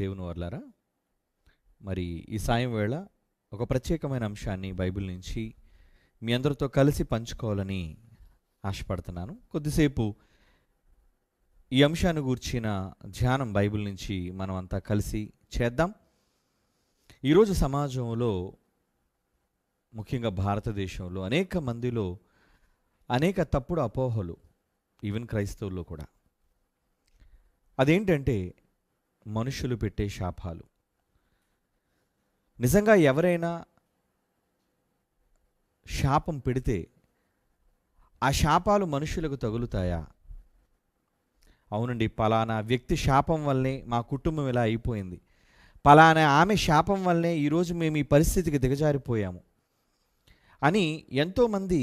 దేవుని వర్లారా, మరి ఈ సాయం వేళ ఒక ప్రత్యేకమైన అంశాన్ని బైబిల్ నుంచి మీ అందరితో కలిసి పంచుకోవాలని ఆశపడుతున్నాను. కొద్దిసేపు ఈ అంశాన్ని గూర్చిన ధ్యానం బైబిల్ నుంచి మనం అంతా కలిసి చేద్దాం. ఈరోజు సమాజంలో, ముఖ్యంగా భారతదేశంలో అనేక మందిలో అనేక తప్పుడు అపోహలు, ఈవెన్ క్రైస్తవుల్లో కూడా. అదేంటంటే మనుషులు పెట్టే శాపాలు. నిజంగా ఎవరైనా శాపం పెడితే ఆ శాపాలు మనుషులకు తగులుతాయా? అవునండి, పలానా వ్యక్తి శాపం వల్లనే మా కుటుంబం ఇలా అయిపోయింది, పలానా ఆమె శాపం వల్లనే ఈరోజు మేము ఈ పరిస్థితికి దిగజారిపోయాము అని ఎంతోమంది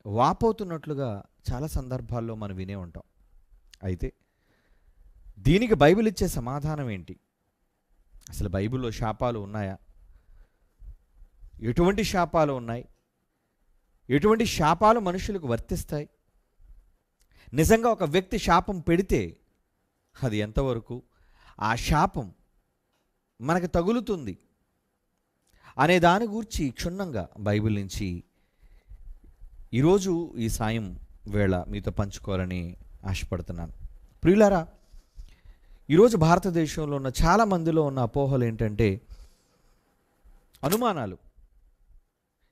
వాపోతున్నట్లుగా చాలా సందర్భాల్లో మనం వినే ఉంటాం. అయితే దీనికి బైబిల్ ఇచ్చే సమాధానం ఏంటి? అసలు బైబిల్లో శాపాలు ఉన్నాయా? ఎటువంటి శాపాలు ఉన్నాయి? ఎటువంటి శాపాలు మనుషులకు వర్తిస్తాయి? నిజంగా ఒక వ్యక్తి శాపం పెడితే అది ఎంతవరకు ఆ శాపం మనకు తగులుతుంది అనే దాని గురించి క్షుణ్ణంగా బైబిల్ నుంచి ఈరోజు ఈ సాయం వేళ మీతో పంచుకోవాలని ఆశపడుతున్నాను. ప్రియులారా, ఈరోజు భారతదేశంలో ఉన్న చాలా మందిలో ఉన్న అపోహలు ఏంటంటే అనుమానాలు.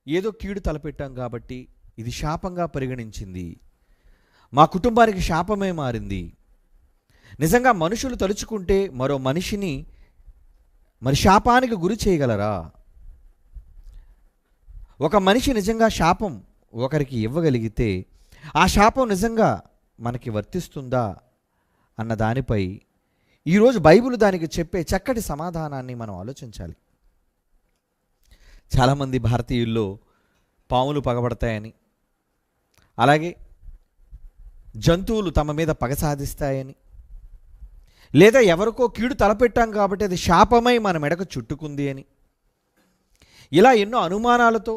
ఏదో కీడు తలపెట్టాం కాబట్టి ఇది శాపంగా పరిగణించింది, మా కుటుంబానికి శాపమే మారింది. నిజంగా మనుషులు తలుచుకుంటే మరో మనిషిని మరి శాపానికి గురి చేయగలరా? ఒక మనిషి నిజంగా శాపం ఒకరికి ఇవ్వగలిగితే ఆ శాపం నిజంగా మనకి వర్తిస్తుందా అన్న దానిపై ఈరోజు బైబిల్ దానికి చెప్పే చక్కటి సమాధానాన్ని మనం ఆలోచించాలి. చాలామంది భారతీయుల్లో పాములు పగబడతాయని, అలాగే జంతువులు తమ మీద పగ సాధిస్తాయని, లేదా ఎవరికో కీడు తలపెట్టాం కాబట్టి అది శాపమై మన మెడకు చుట్టుకుంది అని, ఇలా ఎన్నో అనుమానాలతో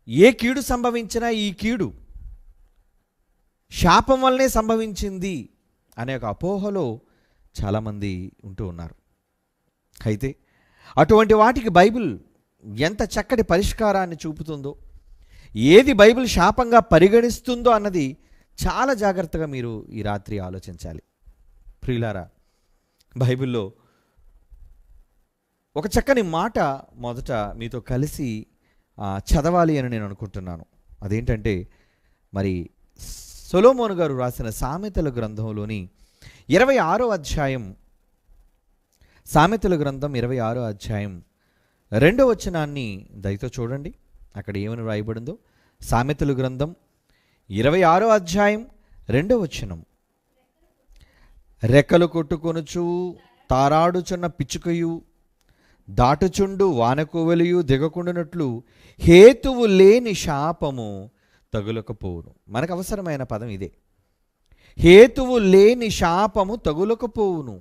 ఏ కీడు సంభవించినా ఈ కీడు శాపం వల్లనే సంభవించింది అనే ఒక అపోహలో చాలామంది ఉంటూ ఉన్నారు. అయితే అటువంటి వాటికి బైబిల్ ఎంత చక్కటి పరిష్కారాన్ని చూపుతుందో, ఏది బైబిల్ శాపంగా పరిగణిస్తుందో అన్నది చాలా జాగ్రత్తగా మీరు ఈ రాత్రి ఆలోచించాలి. ప్రియులారా, బైబిల్లో ఒక చక్కని మాట మొదట మీతో కలిసి చదవాలి అని నేను అనుకుంటున్నాను. అదేంటంటే, మరి సొలొమోను గారు రాసిన సామెతల గ్రంథంలోని 26వ అధ్యాయం, సామెతల గ్రంథం 26వ అధ్యాయం 2వ వచనాన్ని దయతో చూడండి. అక్కడ ఏమని రాయబడిందో. సామెతల గ్రంథం 26వ అధ్యాయం 2వ వచనం. రెక్కలు కొట్టుకొనుచు తారాడుచున్న పిచ్చుకయు దాటుచుండు వానకోవెలియు దిగకుండునట్లు హేతువు లేని శాపము తగులకపోవును. మనకు అవసరమైన పదం ఇదే, హేతువు లేని శాపము తగులకపోవును.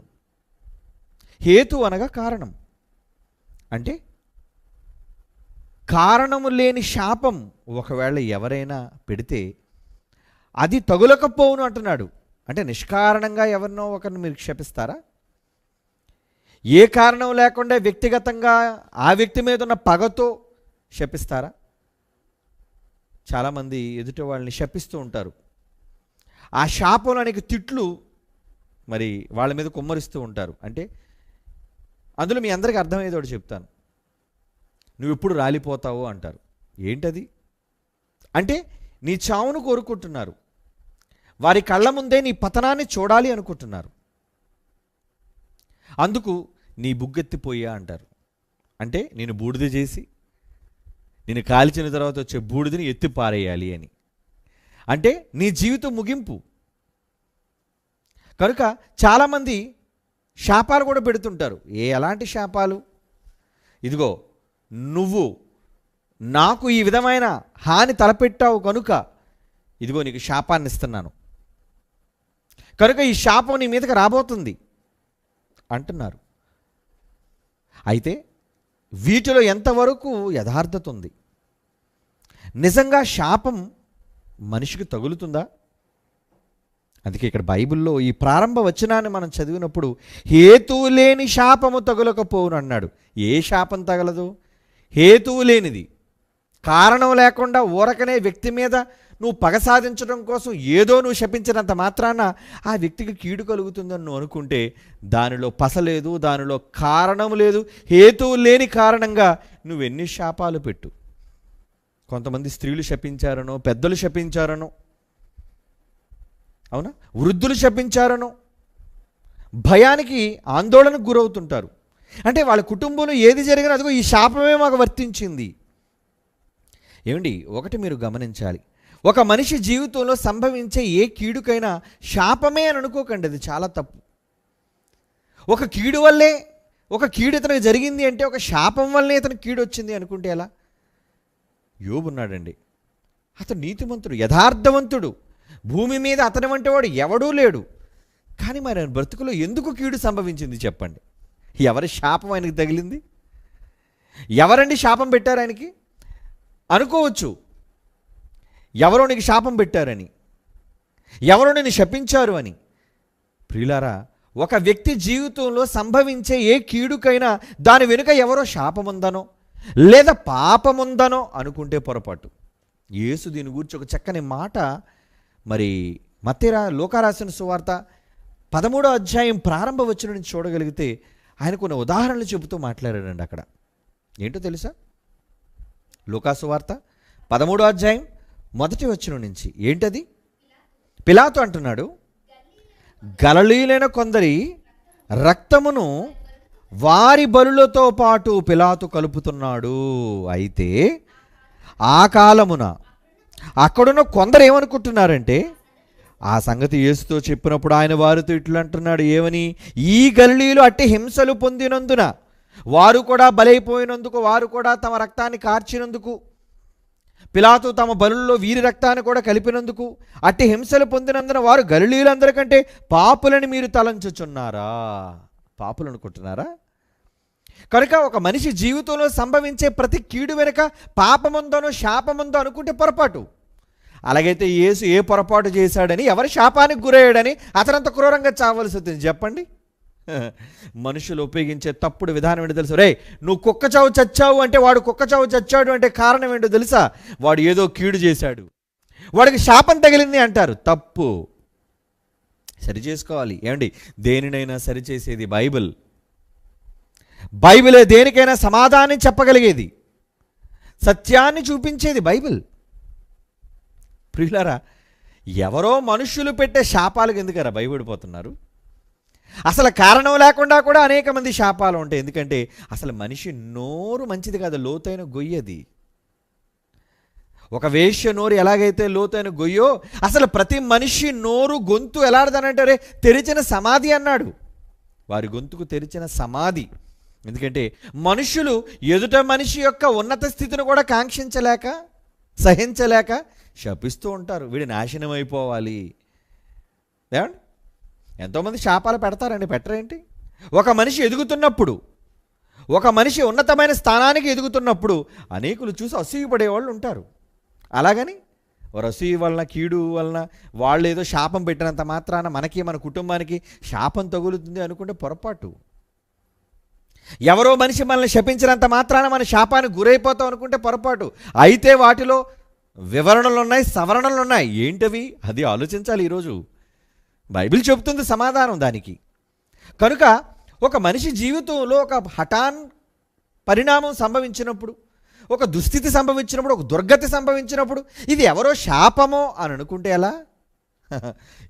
హేతు అనగా కారణం. అంటే కారణము లేని శాపం ఒకవేళ ఎవరైనా పెడితే అది తగులకపోవును అంటున్నాడు. అంటే నిష్కారణంగా ఎవరినో ఒకరిని మీరు క్షపిస్తారా? ఏ కారణం లేకుండా వ్యక్తిగతంగా ఆ వ్యక్తి మీద ఉన్న పగతో శపిస్తారా? చాలామంది ఎదుటి వాళ్ళని శపిస్తూ ఉంటారు. ఆ శాపంలోనికి తిట్లు మరి వాళ్ళ మీద కుమ్మరిస్తూ ఉంటారు. అంటే అందులో మీ అందరికీ అర్థమయ్యేదోటి చెప్తాను. నువ్వు ఎప్పుడు రాలిపోతావు అంటారు. ఏంటది? అంటే నీ చావును కోరుకుంటున్నారు. వారి కళ్ళ ముందే నీ పతనాన్ని చూడాలి అనుకుంటున్నారు. అందుకు నీ బుగ్గెత్తిపోయా అంటారు. అంటే నేను బూడిద చేసి నేను కాల్చిన తర్వాత వచ్చే బూడిదని ఎత్తి పారేయాలి అని. అంటే నీ జీవితం ముగింపు. కనుక చాలామంది శాపాలు కూడా పెడుతుంటారు. ఎలాంటి శాపాలు? ఇదిగో, నువ్వు నాకు ఈ విధమైన హాని తలపెట్టావు కనుక ఇదిగో నీకు శాపాన్ని ఇస్తున్నాను, కనుక ఈ శాపం నీ మీదకి రాబోతుంది అంటున్నారు. అయితే వీటిలో ఎంతవరకు యథార్థత ఉంది? నిజంగా శాపం మనిషికి తగులుతుందా? అందుకే ఇక్కడ బైబిల్లో ఈ ప్రారంభ వచనాన్ని మనం చదివినప్పుడు హేతువు లేని శాపము తగులకపోవును అన్నాడు. ఏ శాపం తగలదు? హేతువు లేనిది, కారణం లేకుండా ఊరకనే వ్యక్తి మీద నువ్వు పగ సాధించడం కోసం ఏదో నువ్వు శపించినంత మాత్రాన ఆ వ్యక్తికి కీడు కలుగుతుందని నువ్వు అనుకుంటే దానిలో పస లేదు, దానిలో కారణం లేదు. హేతువు లేని కారణంగా నువ్వెన్ని శాపాలు పెట్టు. కొంతమంది స్త్రీలు శపించారనో, పెద్దలు శపించారనో, అవునా, వృద్ధులు శపించారనో భయానికి ఆందోళనకు గురవుతుంటారు. అంటే వాళ్ళ కుటుంబంలో ఏది జరిగినా అదిగో ఈ శాపమే మాకు వర్తించింది. ఏమండి, ఒకటి మీరు గమనించాలి, ఒక మనిషి జీవితంలో సంభవించే ఏ కీడుకైనా శాపమే అని అనుకోకండి, అది చాలా తప్పు. ఒక కీడు వల్లే, ఒక కీడు ఇతనికి జరిగింది అంటే ఒక శాపం వల్లే ఇతనికి కీడు వచ్చింది అనుకుంటే ఎలా? యోబు ఉన్నాడండి, అతను నీతిమంతుడు, యథార్థవంతుడు, భూమి మీద అతని వంటి వాడు ఎవడూ లేడు. కానీ మరి ఆయన బ్రతుకులో ఎందుకు కీడు సంభవించింది చెప్పండి? ఎవరి శాపం ఆయనకి తగిలింది? ఎవరండి శాపం పెట్టారు ఆయనకి? అనుకోవచ్చు ఎవరో నీకు శాపం పెట్టారని, ఎవరో నేను శపించారు అని. ప్రియులారా, ఒక వ్యక్తి జీవితంలో సంభవించే ఏ కీడుకైనా దాని వెనుక ఎవరో శాపముందనో లేదా పాపముందనో అనుకుంటే పొరపాటు. యేసు దీని గురించి ఒక చక్కని మాట మరి లూకా రాసిన సువార్త 13వ అధ్యాయం ప్రారంభ వచనం నుంచి చూడగలిగితే ఆయన కొన్ని ఉదాహరణలు చెబుతూ మాట్లాడాడండి. అక్కడ ఏంటో తెలుసా? లూకా సువార్త 13వ అధ్యాయం 1వ వచనం నుంచి ఏంటది? పిలాతు అంటున్నాడు, గలిలయులైన కొందరి రక్తమును వారి బలులతో పాటు పిలాతు కలుపుతున్నాడు. అయితే ఆ కాలమున అక్కడున్న కొందరు ఏమనుకుంటున్నారంటే, ఆ సంగతి యేసుతో చెప్పినప్పుడు ఆయన వారితో ఇట్లు అంటున్నాడు, ఏమని? ఈ గలిలయులు అట్టి హింసలు పొందినందున, వారు కూడా బలైపోయినందుకు, వారు కూడా తమ రక్తాన్ని కార్చినందుకు, పిలాతు తమ బలుల్లో వీరి రక్తాన్ని కూడా కలిపినందుకు, అట్టి హింసలు పొందినందున వారు గలిలయులందరికంటే పాపులని మీరు తలంచుచున్నారా? పాపులు అనుకుంటున్నారా? కనుక ఒక మనిషి జీవితంలో సంభవించే ప్రతి కీడు వెనుక పాపముందనో శాపముందో అనుకుంటే పొరపాటు. అలాగైతే యేసు ఏ పొరపాటు చేశాడని, ఎవరి శాపానికి గురయ్యాడని అతనంత క్రూరంగా చావలసి వచ్చింది చెప్పండి? మనుషులు ఉపయోగించే తప్పుడు విధానం ఏంటో తెలుసు. రే, నువ్వు కుక్క చావు చచ్చావు అంటే వాడు కుక్క చావు చచ్చాడు అంటే కారణం ఏంటో తెలుసా? వాడు ఏదో కీడు చేశాడు, వాడికి శాపం తగిలింది అంటారు. తప్పు. సరి చేసుకోవాలి. ఏమండి, దేనినైనా సరిచేసేది బైబిల్. బైబిలే దేనికైనా సమాధానం చెప్పగలిగేది, సత్యాన్ని చూపించేది బైబిల్. ప్రియులారా, ఎవరో మనుషులు పెట్టే శాపాలకు ఎందుకరా భయపడిపోతున్నారు? అసలు కారణం లేకుండా కూడా అనేక మంది శాపాలు ఉంటాయి. ఎందుకంటే అసలు మనిషి నోరు మంచిది కాదు, లోతైన గొయ్యది. ఒక వేశ్య నోరు ఎలాగైతే లోతైన గొయ్యో, అసలు ప్రతి మనిషి నోరు గొంతు ఎలాంటిదనంటారే? తెరిచిన సమాధి అన్నాడు. వారి గొంతుకు తెరిచిన సమాధి. ఎందుకంటే మనుషులు ఎదుట మనిషి యొక్క ఉన్నత స్థితిని కూడా కాంక్షించలేక, సహించలేక శపిస్తూ ఉంటారు, వీడి నాశనం అయిపోవాలి. ఏమండి, ఎంతోమంది శాపాలు పెడతారండి, పెట్టరేంటి? ఒక మనిషి ఎదుగుతున్నప్పుడు, ఒక మనిషి ఉన్నతమైన స్థానానికి ఎదుగుతున్నప్పుడు అనేకులు చూసి అసూయపడేవాళ్ళు ఉంటారు. అలాగని వారు అసూయ వలన, కీడు వలన వాళ్ళు ఏదో శాపం పెట్టినంత మాత్రాన మనకి, మన కుటుంబానికి శాపం తగులుతుంది అనుకుంటే పొరపాటు. ఎవరో మనిషి మనల్ని శపించినంత మాత్రాన మన శాపానికి గురైపోతాం అనుకుంటే పొరపాటు. అయితే వాటిలో వివరణలు ఉన్నాయి, సవరణలు ఉన్నాయి. ఏంటవి? అది ఆలోచించాలి. ఈరోజు బైబిల్ చెబుతుంది సమాధానం దానికి. కనుక ఒక మనిషి జీవితంలో ఒక హఠాన్ పరిణామం సంభవించినప్పుడు, ఒక దుస్థితి సంభవించినప్పుడు, ఒక దుర్గతి సంభవించినప్పుడు ఇది ఎవరో శాపమో అని అనుకుంటే ఎలా?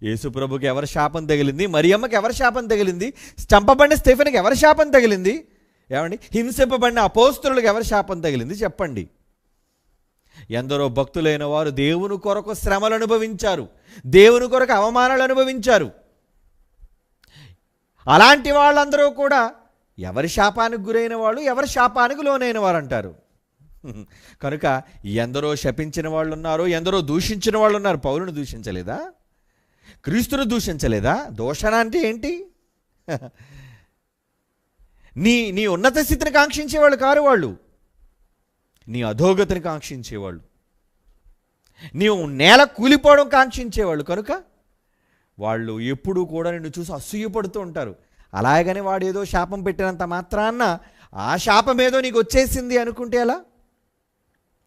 యేసుప్రభుకి ఎవరి శాపం తగిలింది? మరియమ్మకి ఎవరి శాపం తగిలింది? చంపబడిన స్టెఫెన్కి ఎవరి శాపం తగిలింది? ఏమండి, హింసింపబడిన అపోస్తలులకు ఎవరి శాపం తగిలింది చెప్పండి? ఎందరో భక్తులైన వారు దేవుని కొరకు శ్రమలు అనుభవించారు, దేవుని కొరకు అవమానాలు అనుభవించారు. అలాంటి వాళ్ళందరూ కూడా ఎవరి శాపానికి గురైన వాళ్ళు, ఎవరి శాపానికి లోనైన వారు అంటారు. కనుక ఎందరో శపించిన వాళ్ళు ఉన్నారు, ఎందరో దూషించిన వాళ్ళు ఉన్నారు. పౌలుని దూషించలేదా? క్రీస్తును దూషించలేదా? దూషణ అంటే ఏంటి? నీ ఉన్నత స్థితిని కాంక్షించేవాళ్ళు కారు వాళ్ళు, నీ అధోగతిని కాంక్షించేవాళ్ళు, నీవు నేల కూలిపోవడం కాంక్షించేవాళ్ళు. కనుక వాళ్ళు ఎప్పుడూ కూడా నిన్ను చూసి అసూయపడుతూ ఉంటారు. అలాగని వాడు ఏదో శాపం పెట్టినంత మాత్రాన్న ఆ శాపం ఏదో నీకు వచ్చేసింది అనుకుంటే ఎలా?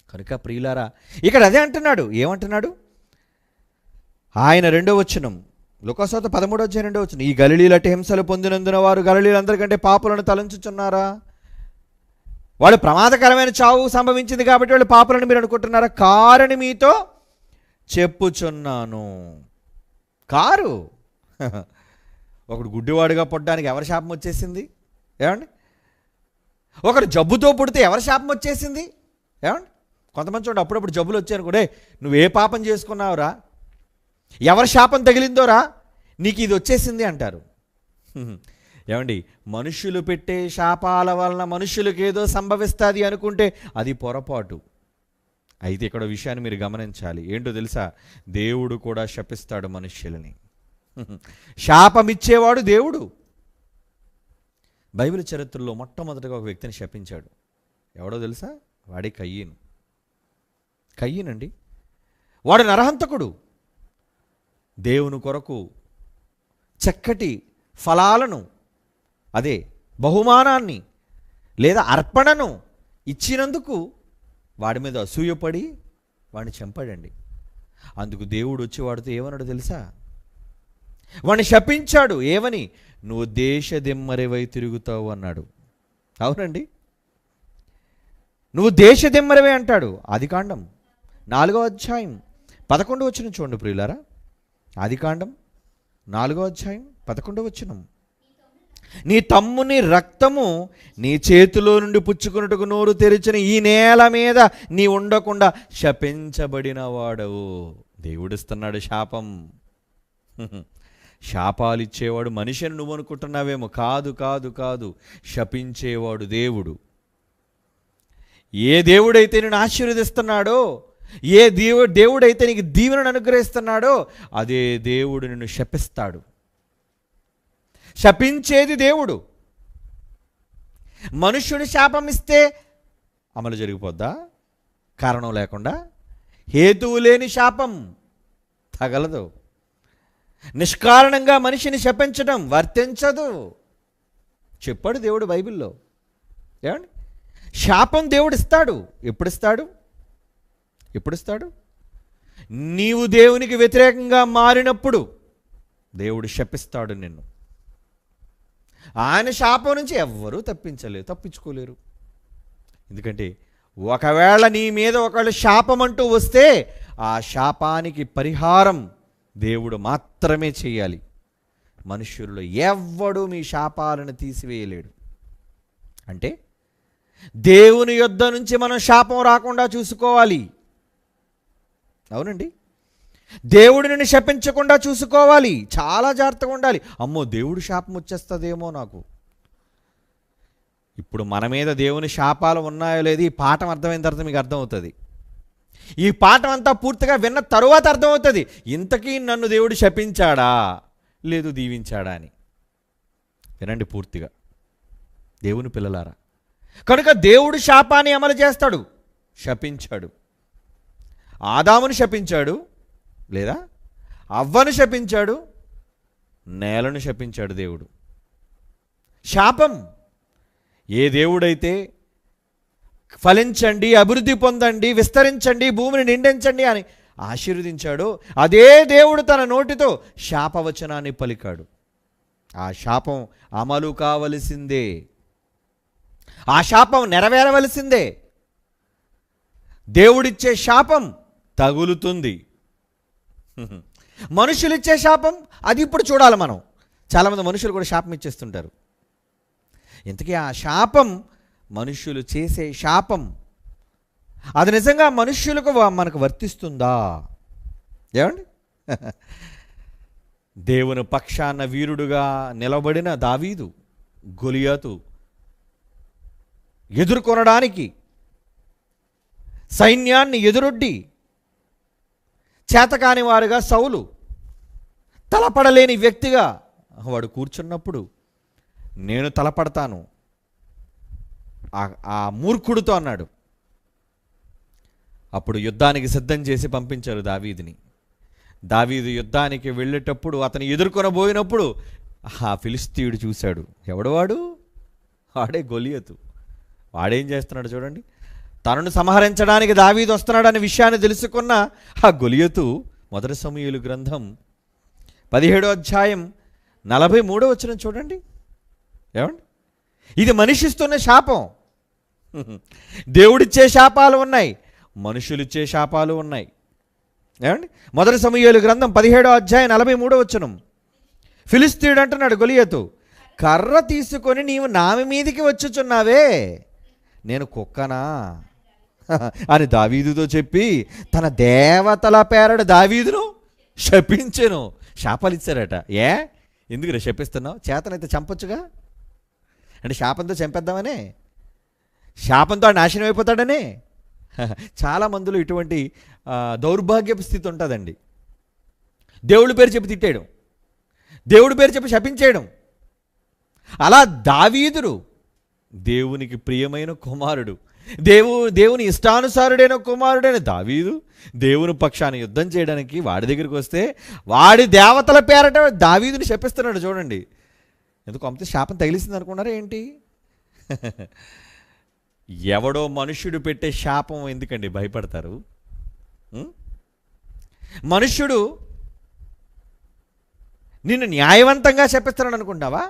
కనుక ప్రియులారా, ఇక్కడ అదే అంటున్నాడు. ఏమంటున్నాడు ఆయన? 2వ వచనం, లూకాసు 13:2. ఈ గలిలీలటి హింసలు పొందినందున వారు గలిలీలందరికంటే పాపులను తలంచుచున్నారా? వాళ్ళు ప్రమాదకరమైన చావు సంభవించింది కాబట్టి వాళ్ళు పాపులను మీరు అనుకుంటున్నారా? కారని మీతో చెప్పుచున్నాను. కారు. ఒకడు గుడ్డివాడుగా పుట్టడానికి ఎవరి శాపం వచ్చేసింది? ఏమండి? ఒకడు జబ్బుతో పుడితే ఎవరి శాపం వచ్చేసింది? ఏమండి? కొంతమంది చూడండి, అప్పుడప్పుడు జబ్బులు వచ్చాయనుకోండి, నువ్వే పాపం చేసుకున్నావురా, ఎవరి శాపం తగిలిందోరా, నీకు ఇది వచ్చేసింది అంటారు. ఏమండి? మనుషులు పెట్టే శాపాల వలన మనుషులకు ఏదో సంభవిస్తుంది అనుకుంటే అది పొరపాటు. అయితే ఇక్కడ విషయాన్ని మీరు గమనించాలి. ఏంటో తెలుసా? దేవుడు కూడా శపిస్తాడు మనుష్యులని. శాపమిచ్చేవాడు దేవుడు. బైబిల్ చరిత్రలో మొట్టమొదటిగా ఒక వ్యక్తిని శపించాడు. ఎవడో తెలుసా? వాడే కయ్యను. కయ్యనండి. వాడు నరహంతకుడు. దేవుని కొరకు చక్కటి ఫలాలను, అదే బహుమానాన్ని లేదా అర్పణను ఇచ్చినందుకు వాడి మీద అసూయపడి వాడిని చంపాడండి. అందుకు దేవుడు వచ్చి వాడితో ఏమన్నాడు తెలుసా? వాడిని శపించాడు. ఏమని? నువ్వు దేశదిమ్మరివై తిరుగుతావు అన్నాడు. అవునండి, నువ్వు దేశదిమ్మరివే అంటాడు. ఆదికాండం 4వ అధ్యాయం 11వ వచనం చూడండి ప్రియులారా. ఆదికాండం 4వ అధ్యాయం 11వ వచనం. నీ తమ్ముని రక్తము నీ చేతిలో నుండి పుచ్చుకున్నట్టుకు నోరు తెరిచిన ఈ నేల మీద నీ ఉండకుండా శపించబడిన వాడవు. దేవుడిస్తున్నాడు శాపం. శాపాలు ఇచ్చేవాడు మనిషిని నువ్వు అనుకుంటున్నావేమో. కాదు కాదు కాదు, శపించేవాడు దేవుడు. ఏ దేవుడైతే నిన్ను ఆశీర్వదిస్తున్నాడో, ఏ దేవుడైతే నీకు దీవెనను అనుగ్రహిస్తున్నాడో అదే దేవుడు నిన్ను శపిస్తాడు. శపించేది దేవుడు. మనుష్యుడు శాపం ఇస్తే అమలు జరిగిపోద్దా? కారణం లేకుండా. హేతువు లేని శాపం తగలదు. నిష్కారణంగా మనిషిని శపించడం వర్తించదు. చెప్పాడు దేవుడు బైబిల్లో. ఏమండి? శాపం దేవుడు ఇస్తాడు. ఎప్పుడు ఇస్తాడు? నీవు దేవునికి వ్యతిరేకంగా మారినప్పుడు దేవుడు శపిస్తాడు నిన్ను. ఆయన శాపం నుంచి ఎవ్వరూ తప్పించుకోలేరు. ఎందుకంటే ఒకవేళ నీ మీద ఒకవేళ శాపం అంటూ వస్తే ఆ శాపానికి పరిహారం దేవుడు మాత్రమే చేయాలి. మనుష్యుల్లో ఎవ్వడూ మీ శాపాలను తీసివేయలేడు. అంటే దేవుని యొద్ద నుంచి మనం శాపం రాకుండా చూసుకోవాలి. అవునండి, దేవుడు నిన్ను శపించకుండా చూసుకోవాలి. చాలా జాగ్రత్తగా ఉండాలి. అమ్మో, దేవుడు శాపం వచ్చేస్తుందేమో నాకు. ఇప్పుడు మన మీద దేవుని శాపాలు ఉన్నాయో లేదు ఈ పాఠం అర్థమైన తర్వాత మీకు అర్థమవుతుంది. ఈ పాఠం అంతా పూర్తిగా విన్న తరువాత అర్థమవుతుంది ఇంతకీ నన్ను దేవుడు శపించాడా లేదు దీవించాడా అని. వినండి పూర్తిగా దేవుని పిల్లలారా. కనుక దేవుడు శాపాన్ని అమలు చేస్తాడు. శపించాడు. ఆదామును శపించాడు, లేదా అవ్వను శపించాడు, నేలను శపించాడు దేవుడు. శాపం. ఏ దేవుడైతే ఫలించండి, అభివృద్ధి పొందండి, విస్తరించండి, భూమిని నిండించండి అని ఆశీర్వదించాడో అదే దేవుడు తన నోటితో శాపవచనాన్ని పలికాడు. ఆ శాపం అమలు కావలసిందే. ఆ శాపం నెరవేరవలసిందే. దేవుడిచ్చే శాపం తగులుతుంది. మనుషులిచ్చే శాపం అది ఇప్పుడు చూడాలి మనం. చాలామంది మనుషులు కూడా శాపం ఇచ్చేస్తుంటారు. ఇంతకీ ఆ శాపం, మనుషులు చేసే శాపం, అది నిజంగా మనుష్యులకు మనకు వర్తిస్తుందా? ఏమండి? దేవుని పక్షాన వీరుడుగా నిలబడిన దావీదు గొలియాతు ఎదుర్కొనడానికి సైన్యాన్ని ఎదురొడ్డి చేతకాని వారుగా సౌలు తలపడలేని వ్యక్తిగా వాడు కూర్చున్నప్పుడు నేను తలపడతాను ఆ మూర్ఖుడితో అన్నాడు. అప్పుడు యుద్ధానికి సిద్ధం చేసి పంపించారు దావీదుని. దావీదు యుద్ధానికి వెళ్ళేటప్పుడు అతను ఎదుర్కొనబోయినప్పుడు ఆ ఫిలిస్తీయుడు చూశాడు. ఎవడు వాడు? వాడే గొలియతు. వాడేం చేస్తున్నాడు చూడండి. తనను సంహరించడానికి దావీదు వస్తున్నాడు అనే విషయాన్ని తెలుసుకున్న ఆ గొలియతు 1 సమూయేలు గ్రంథం 17వ అధ్యాయం 43వ వచనం చూడండి. ఏమండి, ఇది మనిషిస్తున్న శాపం. దేవుడిచ్చే శాపాలు ఉన్నాయి, మనుషులిచ్చే శాపాలు ఉన్నాయి. ఏమండి, 1 సమూయేలు గ్రంథం 17వ అధ్యాయం 43వ వచనం. ఫిలిస్తీయుడు అంటున్నాడు గొలియతు, కర్ర తీసుకొని నీవు నామి మీదికి వచ్చుచున్నావే, నేను కుక్కనా అని దావీదుతో చెప్పి తన దేవతల పేరట దావీదును శపించెను. శాపాలు ఇచ్చారట. ఎందుకు శపిస్తున్నావు? చేతనైతే చంపొచ్చుగా. అంటే శాపంతో చంపేద్దామనే, శాపంతో నాశనం అయిపోతాడనే. చాలా మందిలో ఇటువంటి దౌర్భాగ్యపు స్థితి ఉంటుందండి. దేవుడి పేరు చెప్పి తిట్టేయడం, దేవుడి పేరు చెప్పి శపించేయడం. అలా దావీదుడు దేవునికి ప్రియమైన కుమారుడు, దేవుని ఇష్టానుసారుడైన కుమారుడైన దావీదు దేవుని పక్షాన యుద్ధం చేయడానికి వాడి దగ్గరికి వస్తే వాడి దేవతల పేరట దావీదుని శపిస్తున్నాడు. చూడండి, ఎందుకు అంత శాపం తగిలిసింది అనుకున్నారా ఏంటి? ఎవడో మనుష్యుడు పెట్టే శాపం ఎందుకండి భయపడతారు? మనుష్యుడు నిన్ను న్యాయవంతంగా శపిస్తున్నాడు అనుకుంటావా?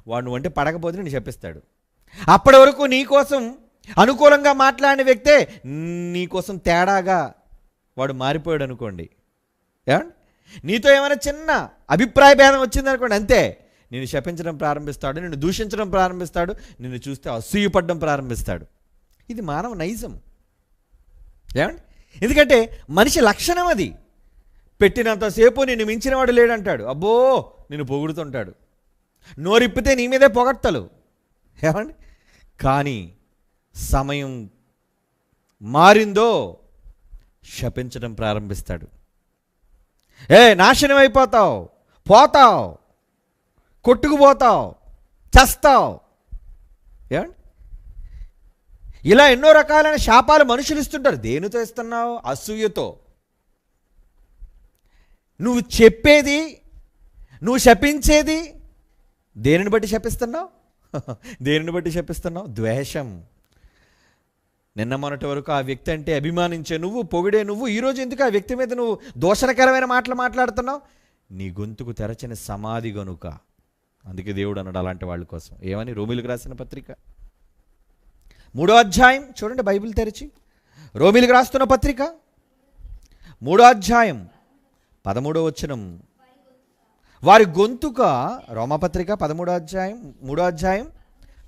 వాడు నువ్వంటే పడకపోతే నిన్ను శపిస్తాడు. అప్పటి వరకు నీకోసం అనుకూలంగా మాట్లాడిన వ్యక్తే నీకోసం తేడాగా వాడు మారిపోయాడు అనుకోండి. ఏమండి, నీతో ఏమైనా చిన్న అభిప్రాయ భేదం వచ్చిందనుకోండి, అంతే నిన్ను శపించడం ప్రారంభిస్తాడు, నిన్ను దూషించడం ప్రారంభిస్తాడు, నిన్ను చూస్తే అసూయపడడం ప్రారంభిస్తాడు. ఇది మానవ నైజం. ఏమండి, ఎందుకంటే మనిషి లక్షణం అది. పెట్టినంతసేపు నిన్ను మించినవాడు లేడంటాడు. అబ్బో నిన్ను పొగుడుతుంటాడు. నోరిప్పితే నీ మీదే పొగడ్తలు. ఏమండి, కానీ సమయం మారిందో శపించడం ప్రారంభిస్తాడు. నాశనం అయిపోతావు, పోతావు, కొట్టుకుపోతావు, చస్తావు. ఏమండి, ఇలా ఎన్నో రకాలైన శాపాలు మనుషులు ఇస్తుంటారు. దేనితో ఇస్తున్నావు? అసూయతో. నువ్వు చెప్పేది, నువ్వు శపించేది దేనిని బట్టి శపిస్తున్నావు? దేనిని బట్టి శపిస్తున్నావు? ద్వేషం. నిన్న మొన్నటి వరకు ఆ వ్యక్తి అంటే అభిమానించే నువ్వు, పొగిడే నువ్వు, ఈరోజు ఎందుకు ఆ వ్యక్తి మీద నువ్వు దోషణకరమైన మాటలు మాట్లాడుతున్నావు? నీ గొంతుకు తెరచని సమాధి గనుక. అందుకే దేవుడు అన్నాడు అలాంటి వాళ్ళ కోసం. ఏమని? రోమీలకు రాసిన పత్రిక 3వ అధ్యాయం చూడండి, బైబిల్ తెరిచి. రోమీలకు రాస్తున్న పత్రిక 3వ అధ్యాయం 13వ వచనం. వారి గొంతుక, రోమపత్రిక 13వ అధ్యాయం 3వ అధ్యాయం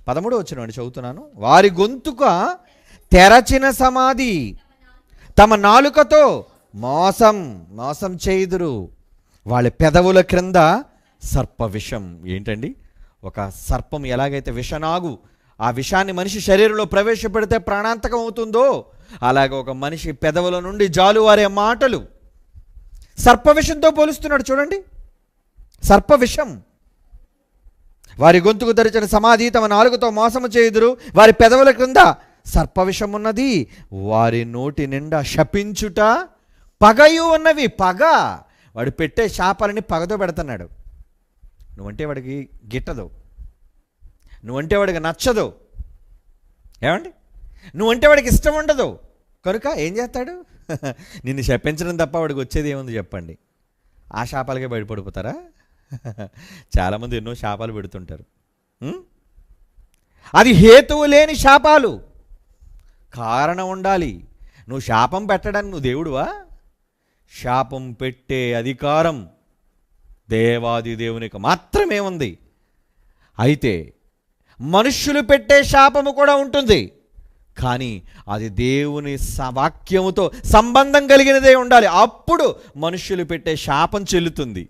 13వ వచనం అండి, చదువుతున్నాను. వారి గొంతుక తెరచిన సమాధి, తమ నాలుకతో మోసం చేయుదురు, వాళ్ళ పెదవుల క్రింద సర్ప విషం. ఏంటండి, ఒక సర్పం ఎలాగైతే విషనాగు ఆ విషాన్ని మనిషి శరీరంలో ప్రవేశపెడితే ప్రాణాంతకం అవుతుందో, అలాగే ఒక మనిషి పెదవుల నుండి జాలువారే మాటలు సర్పవిషంతో పోలుస్తున్నాడు. చూడండి, సర్పవిషం. వారి గొంతుకు తెరిచిన సమాధి, తమ నాలుగుతో మోసము చేయుదురు, వారి పెదవుల క్రింద సర్పవిషం ఉన్నది, వారి నోటి నిండా శపించుట పగయు ఉన్నవి. పగ. వాడు పెట్టే శాపాలని పగతో పెడుతున్నాడు. నువ్వంటే వాడికి గిట్టదు, నువ్వంటే వాడికి నచ్చదు. ఏమండి, నువ్వంటే వాడికి ఇష్టం ఉండదు. కనుక ఏం చేస్తాడు? నిన్ను శపించడం తప్ప వాడికి వచ్చేది ఏముంది చెప్పండి? ఆ శాపాలకే బయటపడిపోతారా? చాలామంది ఎన్నో శాపాలు పెడుతుంటారు. అది హేతువు లేని శాపాలు. కారణం ఉండాలి. నువ్వు శాపం పెట్టడానికి నువ్వు దేవుడువా? శాపం పెట్టే అధికారం దేవాది దేవునికి మాత్రమే ఉంది. అయితే మనుష్యులు పెట్టే శాపము కూడా ఉంటుంది, కానీ అది దేవుని వాక్యముతో సంబంధం కలిగినదే ఉండాలి. అప్పుడు మనుష్యులు పెట్టే శాపం చెల్లుతుంది.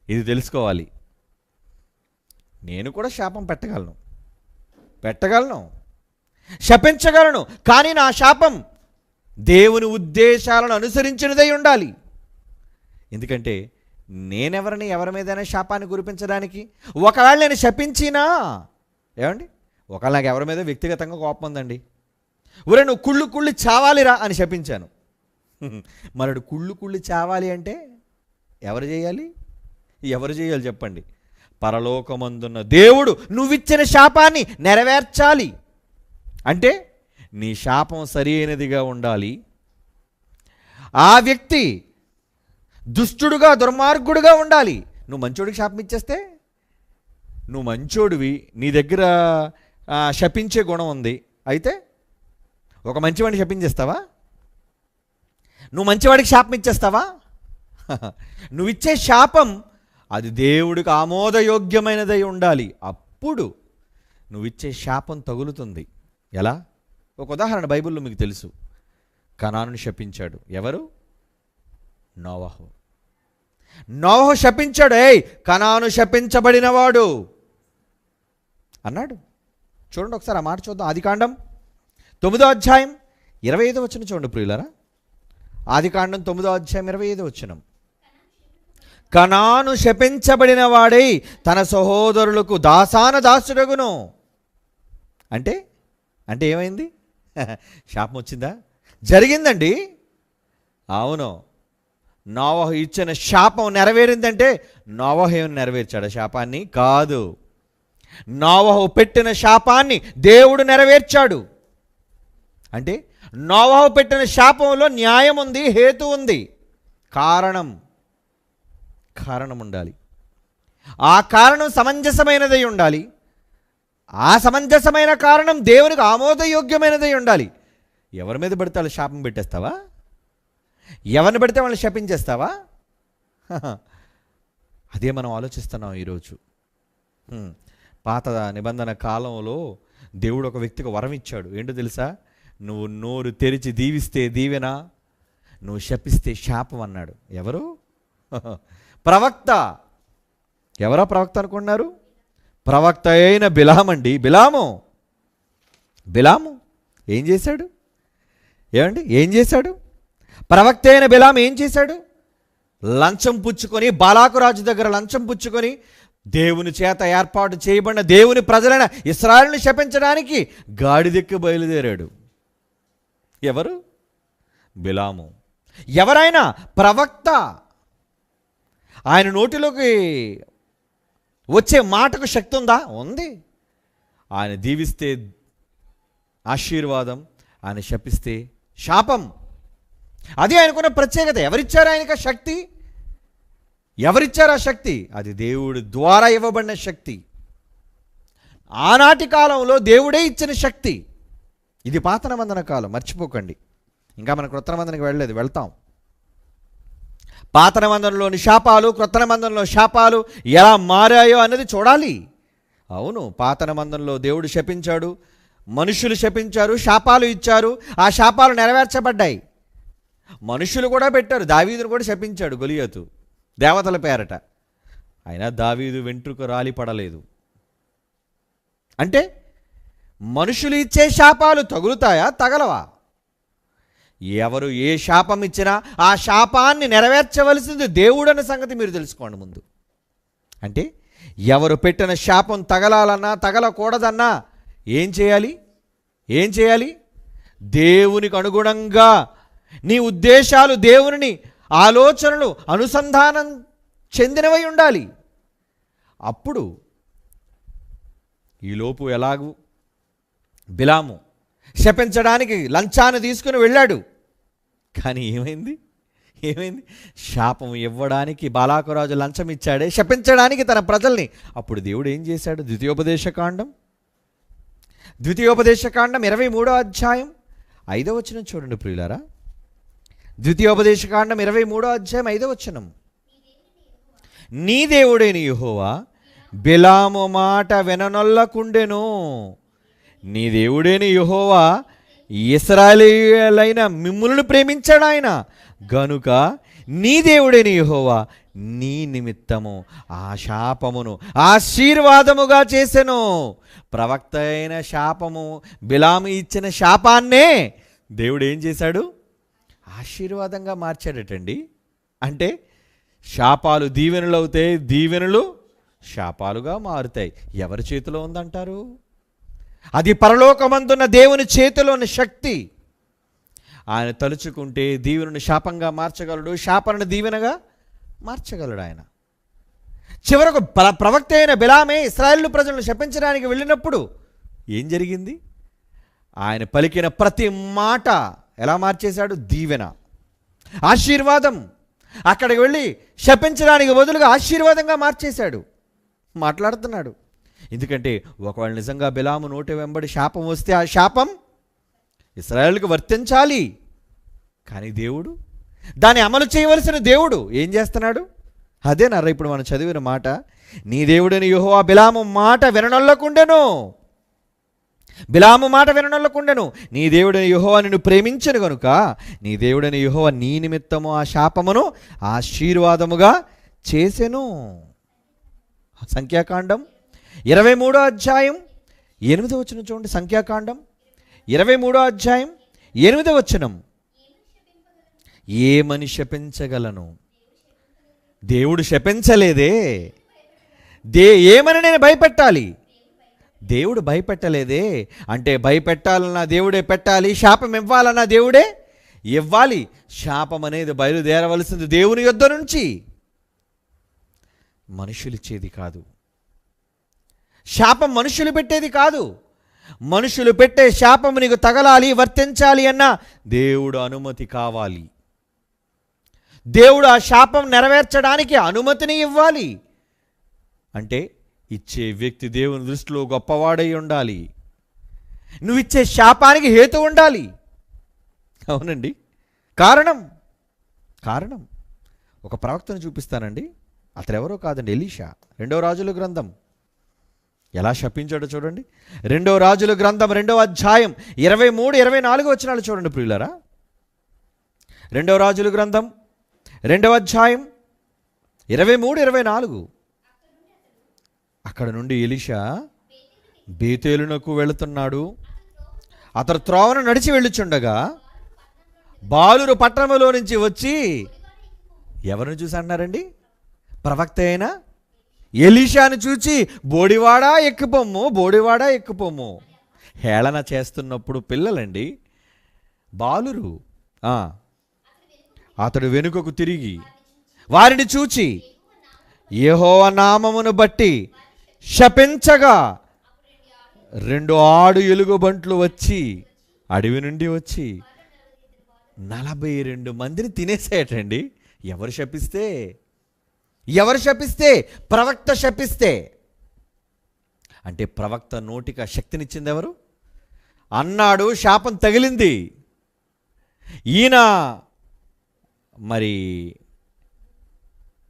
ఇది తెలుసుకోవాలి. నేను కూడా శాపం పెట్టగలను, శపించగలను, కానీ నా శాపం దేవుని ఉద్దేశాలను అనుసరించినదై ఉండాలి. ఎందుకంటే నేనెవరిని ఎవరి మీదైనా శాపాన్ని కురిపించడానికి? ఒకవేళ నేను శపించినా, ఏమండి, ఒకవేళ నాకు ఎవరి మీద వ్యక్తిగతంగా కోపం ఉందండి, ఒరే నువ్వు కుళ్ళు చావాలిరా అని శపించాను, మరడు కుళ్ళు కుళ్ళు చావాలి అంటే ఎవరు చేయాలి? ఎవరు చేయాలి చెప్పండి? పరలోకమందున్న దేవుడు నువ్విచ్చిన శాపాన్ని నెరవేర్చాలి. అంటే నీ శాపం సరి అయినదిగా ఉండాలి. ఆ వ్యక్తి దుష్టుడుగా దుర్మార్గుడుగా ఉండాలి. నువ్వు మంచోడికి శాపం ఇచ్చేస్తే, నువ్వు మంచోడివి, నీ దగ్గర శపించే గుణం ఉంది, అయితే ఒక మంచివాడిని శపించేస్తావా? నువ్వు మంచివాడికి శాపం ఇచ్చేస్తావా? నువ్వు ఇచ్చే శాపం అది దేవుడికి ఆమోదయోగ్యమైనదై ఉండాలి. అప్పుడు నువ్వు ఇచ్చే శాపం తగులుతుంది. ఎలా? ఒక ఉదాహరణ బైబిల్లో మీకు తెలుసు. కనానుని శపించాడు ఎవరు? నోవహు. నోవహు శపించాడు, ఏయ్ కనాను శపించబడినవాడు అన్నాడు. చూడండి ఒకసారి ఆ మాట చూద్దాం. ఆదికాండం 9వ అధ్యాయం 25వ వచనం చూడండి ప్రియులారా. ఆదికాండం 9వ అధ్యాయం 25వ వచనం. కనాను శపించబడిన వాడై తన సహోదరులకు దాసాన దాసుడగును. అంటే అంటే ఏమైంది? శాపం వచ్చిందా? జరిగిందండి. అవును, నోవహు ఇచ్చిన శాపం నెరవేరిందంటే నోవహు ఏమి నెరవేర్చాడు శాపాన్ని? కాదు, నోవహు పెట్టిన శాపాన్ని దేవుడు నెరవేర్చాడు. అంటే నోవహు పెట్టిన శాపంలో న్యాయం ఉంది, హేతు ఉంది, కారణం ఉండాలి. ఆ కారణం సమంజసమైనదై ఉండాలి. ఆ సమంజసమైన కారణం దేవునికి ఆమోదయోగ్యమైనదై ఉండాలి. ఎవరి మీద పడితే వాళ్ళు శాపం పెట్టేస్తావా? ఎవరిని పడితే వాళ్ళని శపించేస్తావా? అదే మనం ఆలోచిస్తున్నాం ఈరోజు. పాత నిబంధన కాలంలో దేవుడు ఒక వ్యక్తికి వరం ఇచ్చాడు. ఏంటో తెలుసా? నువ్వు నోరు తెరిచి దీవిస్తే దీవెన, నువ్వు శపిస్తే శాపం అన్నాడు. ఎవరు? ప్రవక్త. ఎవరా ప్రవక్త అనుకున్నారు? ప్రవక్త అయిన బిలామండి. బిలాము ఏం చేశాడు? ఏమండి ఏం చేశాడు? ప్రవక్త అయిన బిలాము ఏం చేశాడు? లంచం పుచ్చుకొని, బాలాకు రాజు దగ్గర లంచం పుచ్చుకొని దేవుని చేత ఏర్పాటు చేయబడిన దేవుని ప్రజలైన ఇశ్రాయేలుని శపించడానికి గాడిదెక్కి బయలుదేరాడు. ఎవరు? బిలాము. ఎవరైనా ప్రవక్త, ఆయన నోటిలోకి వచ్చే మాటకు శక్తి ఉందా? ఉంది. ఆయన దీవిస్తే ఆశీర్వాదం, ఆయన శపిస్తే శాపం. అది ఆయనకున్న ప్రత్యేకత. ఎవరిచ్చారు ఆయనకు శక్తి? ఎవరిచ్చారు ఆ శక్తి? అది దేవుడి ద్వారా ఇవ్వబడిన శక్తి. ఆనాటి కాలంలో దేవుడే ఇచ్చిన శక్తి. ఇది పాత నిబంధన కాలం, మర్చిపోకండి. ఇంకా మన క్రొత్త నిబంధనకి వెళ్ళలేదు, వెళ్తాం. పాత నిబంధనలోని శాపాలు, క్రొత్త నిబంధనలో శాపాలు ఎలా మారాయో అన్నది చూడాలి. అవును, పాత నిబంధనలో దేవుడు శపించాడు, మనుషులు శపించారు, శాపాలు ఇచ్చారు. ఆ శాపాలు నెరవేర్చబడ్డాయి. మనుషులు కూడా పెట్టారు. దావీదును కూడా శపించాడు గొలియాతు దేవతల పేరట. అయినా దావీదు వెంట్రుక రాలి పడలేదు. అంటే మనుషులు ఇచ్చే శాపాలు తగులుతాయా, తగలవా? ఎవరు ఏ శాపం ఇచ్చినా ఆ శాపాన్ని నెరవేర్చవలసింది దేవుడన్న సంగతి మీరు తెలుసుకోండి ముందు. అంటే ఎవరు పెట్టిన శాపం తగలాలన్నా తగలకూడదన్నా ఏం చేయాలి? దేవునికి అనుగుణంగా నీ ఉద్దేశాలు, దేవుని ఆలోచనలు అనుసంధానం చెందినవై ఉండాలి. అప్పుడు ఈలోపు ఎలాగూ బిలాము శపించడానికి లంచాన్ని తీసుకుని వెళ్ళాడు. కానీ ఏమైంది? శాపం ఇవ్వడానికి బాలాకురాజు లంచం ఇచ్చాడే, శపించడానికి తన ప్రజల్ని. అప్పుడు దేవుడు ఏం చేశాడు? ద్వితీయోపదేశకాండం 23వ అధ్యాయం 5వ వచనం చూడండి ప్రియులారా. ద్వితీయోపదేశకాండం 23వ అధ్యాయం 5వ వచనం. నీ దేవుడైన యెహోవా బిలాము మాట విననొల్లకుండెను. నీ దేవుడైన యెహోవా ఇశ్రాయేలీయులైన మిమ్ములను ప్రేమించాడు ఆయన గనుక నీ దేవుడైన యెహోవా నీ నిమిత్తము ఆ శాపమును ఆశీర్వాదముగా చేసెను. ప్రవక్త అయిన శాపము, బిలాము ఇచ్చిన శాపాన్నే దేవుడు ఏం చేశాడు? ఆశీర్వాదంగా మార్చాడటండి. అంటే శాపాలు దీవెనలు అవుతాయి, దీవెనలు శాపాలుగా మారుతాయి. ఎవరి చేతిలో ఉందంటారు? అది పరలోకమందున్న దేవుని చేతిలో ఉన్న శక్తి. ఆయన తలుచుకుంటే దీవెనను శాపంగా మార్చగలడు, శాపాలను దీవెనగా మార్చగలడు ఆయన. చివరకు ప్రవక్త అయిన బిలామే ఇశ్రాయేలు ప్రజలను శపించడానికి వెళ్ళినప్పుడు ఏం జరిగింది? ఆయన పలికిన ప్రతి మాట ఎలా మార్చేశాడు? దీవెన, ఆశీర్వాదం. అక్కడికి వెళ్ళి శపించడానికి బదులుగా ఆశీర్వాదంగా మార్చేశాడు. మాట్లాడుతున్నాడు. ఎందుకంటే ఒకవేళ నిజంగా బిలాము నోటి వెంబడి శాపం వస్తే ఆ శాపం ఇశ్రాయేలుకు వర్తించాలి. కానీ దేవుడు దాన్ని అమలు చేయవలసిన దేవుడు ఏం చేస్తున్నాడు? అదేనర్ర ఇప్పుడు మనం చదివిన మాట. నీ దేవుడని యెహోవా బిలాము మాట విననొల్లకుండెను. బిలాము మాట విననొల్లకుండెను. నీ దేవుడని యెహోవా నిన్ను ప్రేమించను గనుక నీ దేవుడని యెహోవా నీ నిమిత్తము ఆ శాపమును ఆశీర్వాదముగా చేసెను. సంఖ్యాకాండం 23వ అధ్యాయం 8వ వచనం చూడండి. సంఖ్యాకాండం 23వ అధ్యాయం 8వ వచనం. ఏమని శపించగలను? దేవుడు శపించలేదే. ఏమని నేను భయపెట్టాలి? దేవుడు భయపెట్టలేదే. అంటే భయపెట్టాలన్నా దేవుడే పెట్టాలి, శాపం ఇవ్వాలన్నా దేవుడే ఇవ్వాలి. శాపం అనేది బయలుదేరవలసింది దేవుని యొద్ద నుంచి, మనుషులు ఇచ్చేది కాదు. శాపం మనుషులు పెట్టేది కాదు. మనుషులు పెట్టే శాపం నీకు తగలాలి, వర్తించాలి అన్నా దేవుడు అనుమతి కావాలి. దేవుడు ఆ శాపం నెరవేర్చడానికి అనుమతిని ఇవ్వాలి. అంటే ఇచ్చే వ్యక్తి దేవుని దృష్టిలో గొప్పవాడై ఉండాలి. నువ్వు ఇచ్చే శాపానికి హేతు ఉండాలి. అవునండి. కారణం ఒక ప్రవక్తను చూపిస్తానండి. అతను ఎవరో కాదండి, ఎలీషా. 2వ రాజుల గ్రంథం ఎలా శపించాడో చూడండి. 2వ రాజుల గ్రంథం 2వ అధ్యాయం 23, 24 వచనాలు చూడండి ప్రియులారా. 2వ రాజుల గ్రంథం 2వ అధ్యాయం 23, 24. అక్కడ నుండి ఎలీషా బేతేలునకు వెళుతున్నాడు. అతడు త్రోవను నడిచి వెళ్ళుచుండగా బాలురు పట్టణంలో నుంచి వచ్చి ఎవరిని చూసి అన్నారండి? ప్రవక్త అయిన ఎలీషాను చూచి బోడివాడా ఎక్కుపోమ్ము, బోడివాడా ఎక్కుపోమ్ము. హేళన చేస్తున్నప్పుడు పిల్లలండి, బాలురు. అతడు వెనుకకు తిరిగి వారిని చూచి యెహోవా నామమును బట్టి శపించగా 2 ఆడు ఎలుగుబంట్లు వచ్చి అడవి నుండి వచ్చి 42 మందిని తినేసేటండి. ఎవరు శపిస్తే? ప్రవక్త శపిస్తే. అంటే ప్రవక్త నోటికి శక్తినిచ్చింది ఎవరు? అన్నాడు, శాపం తగిలింది.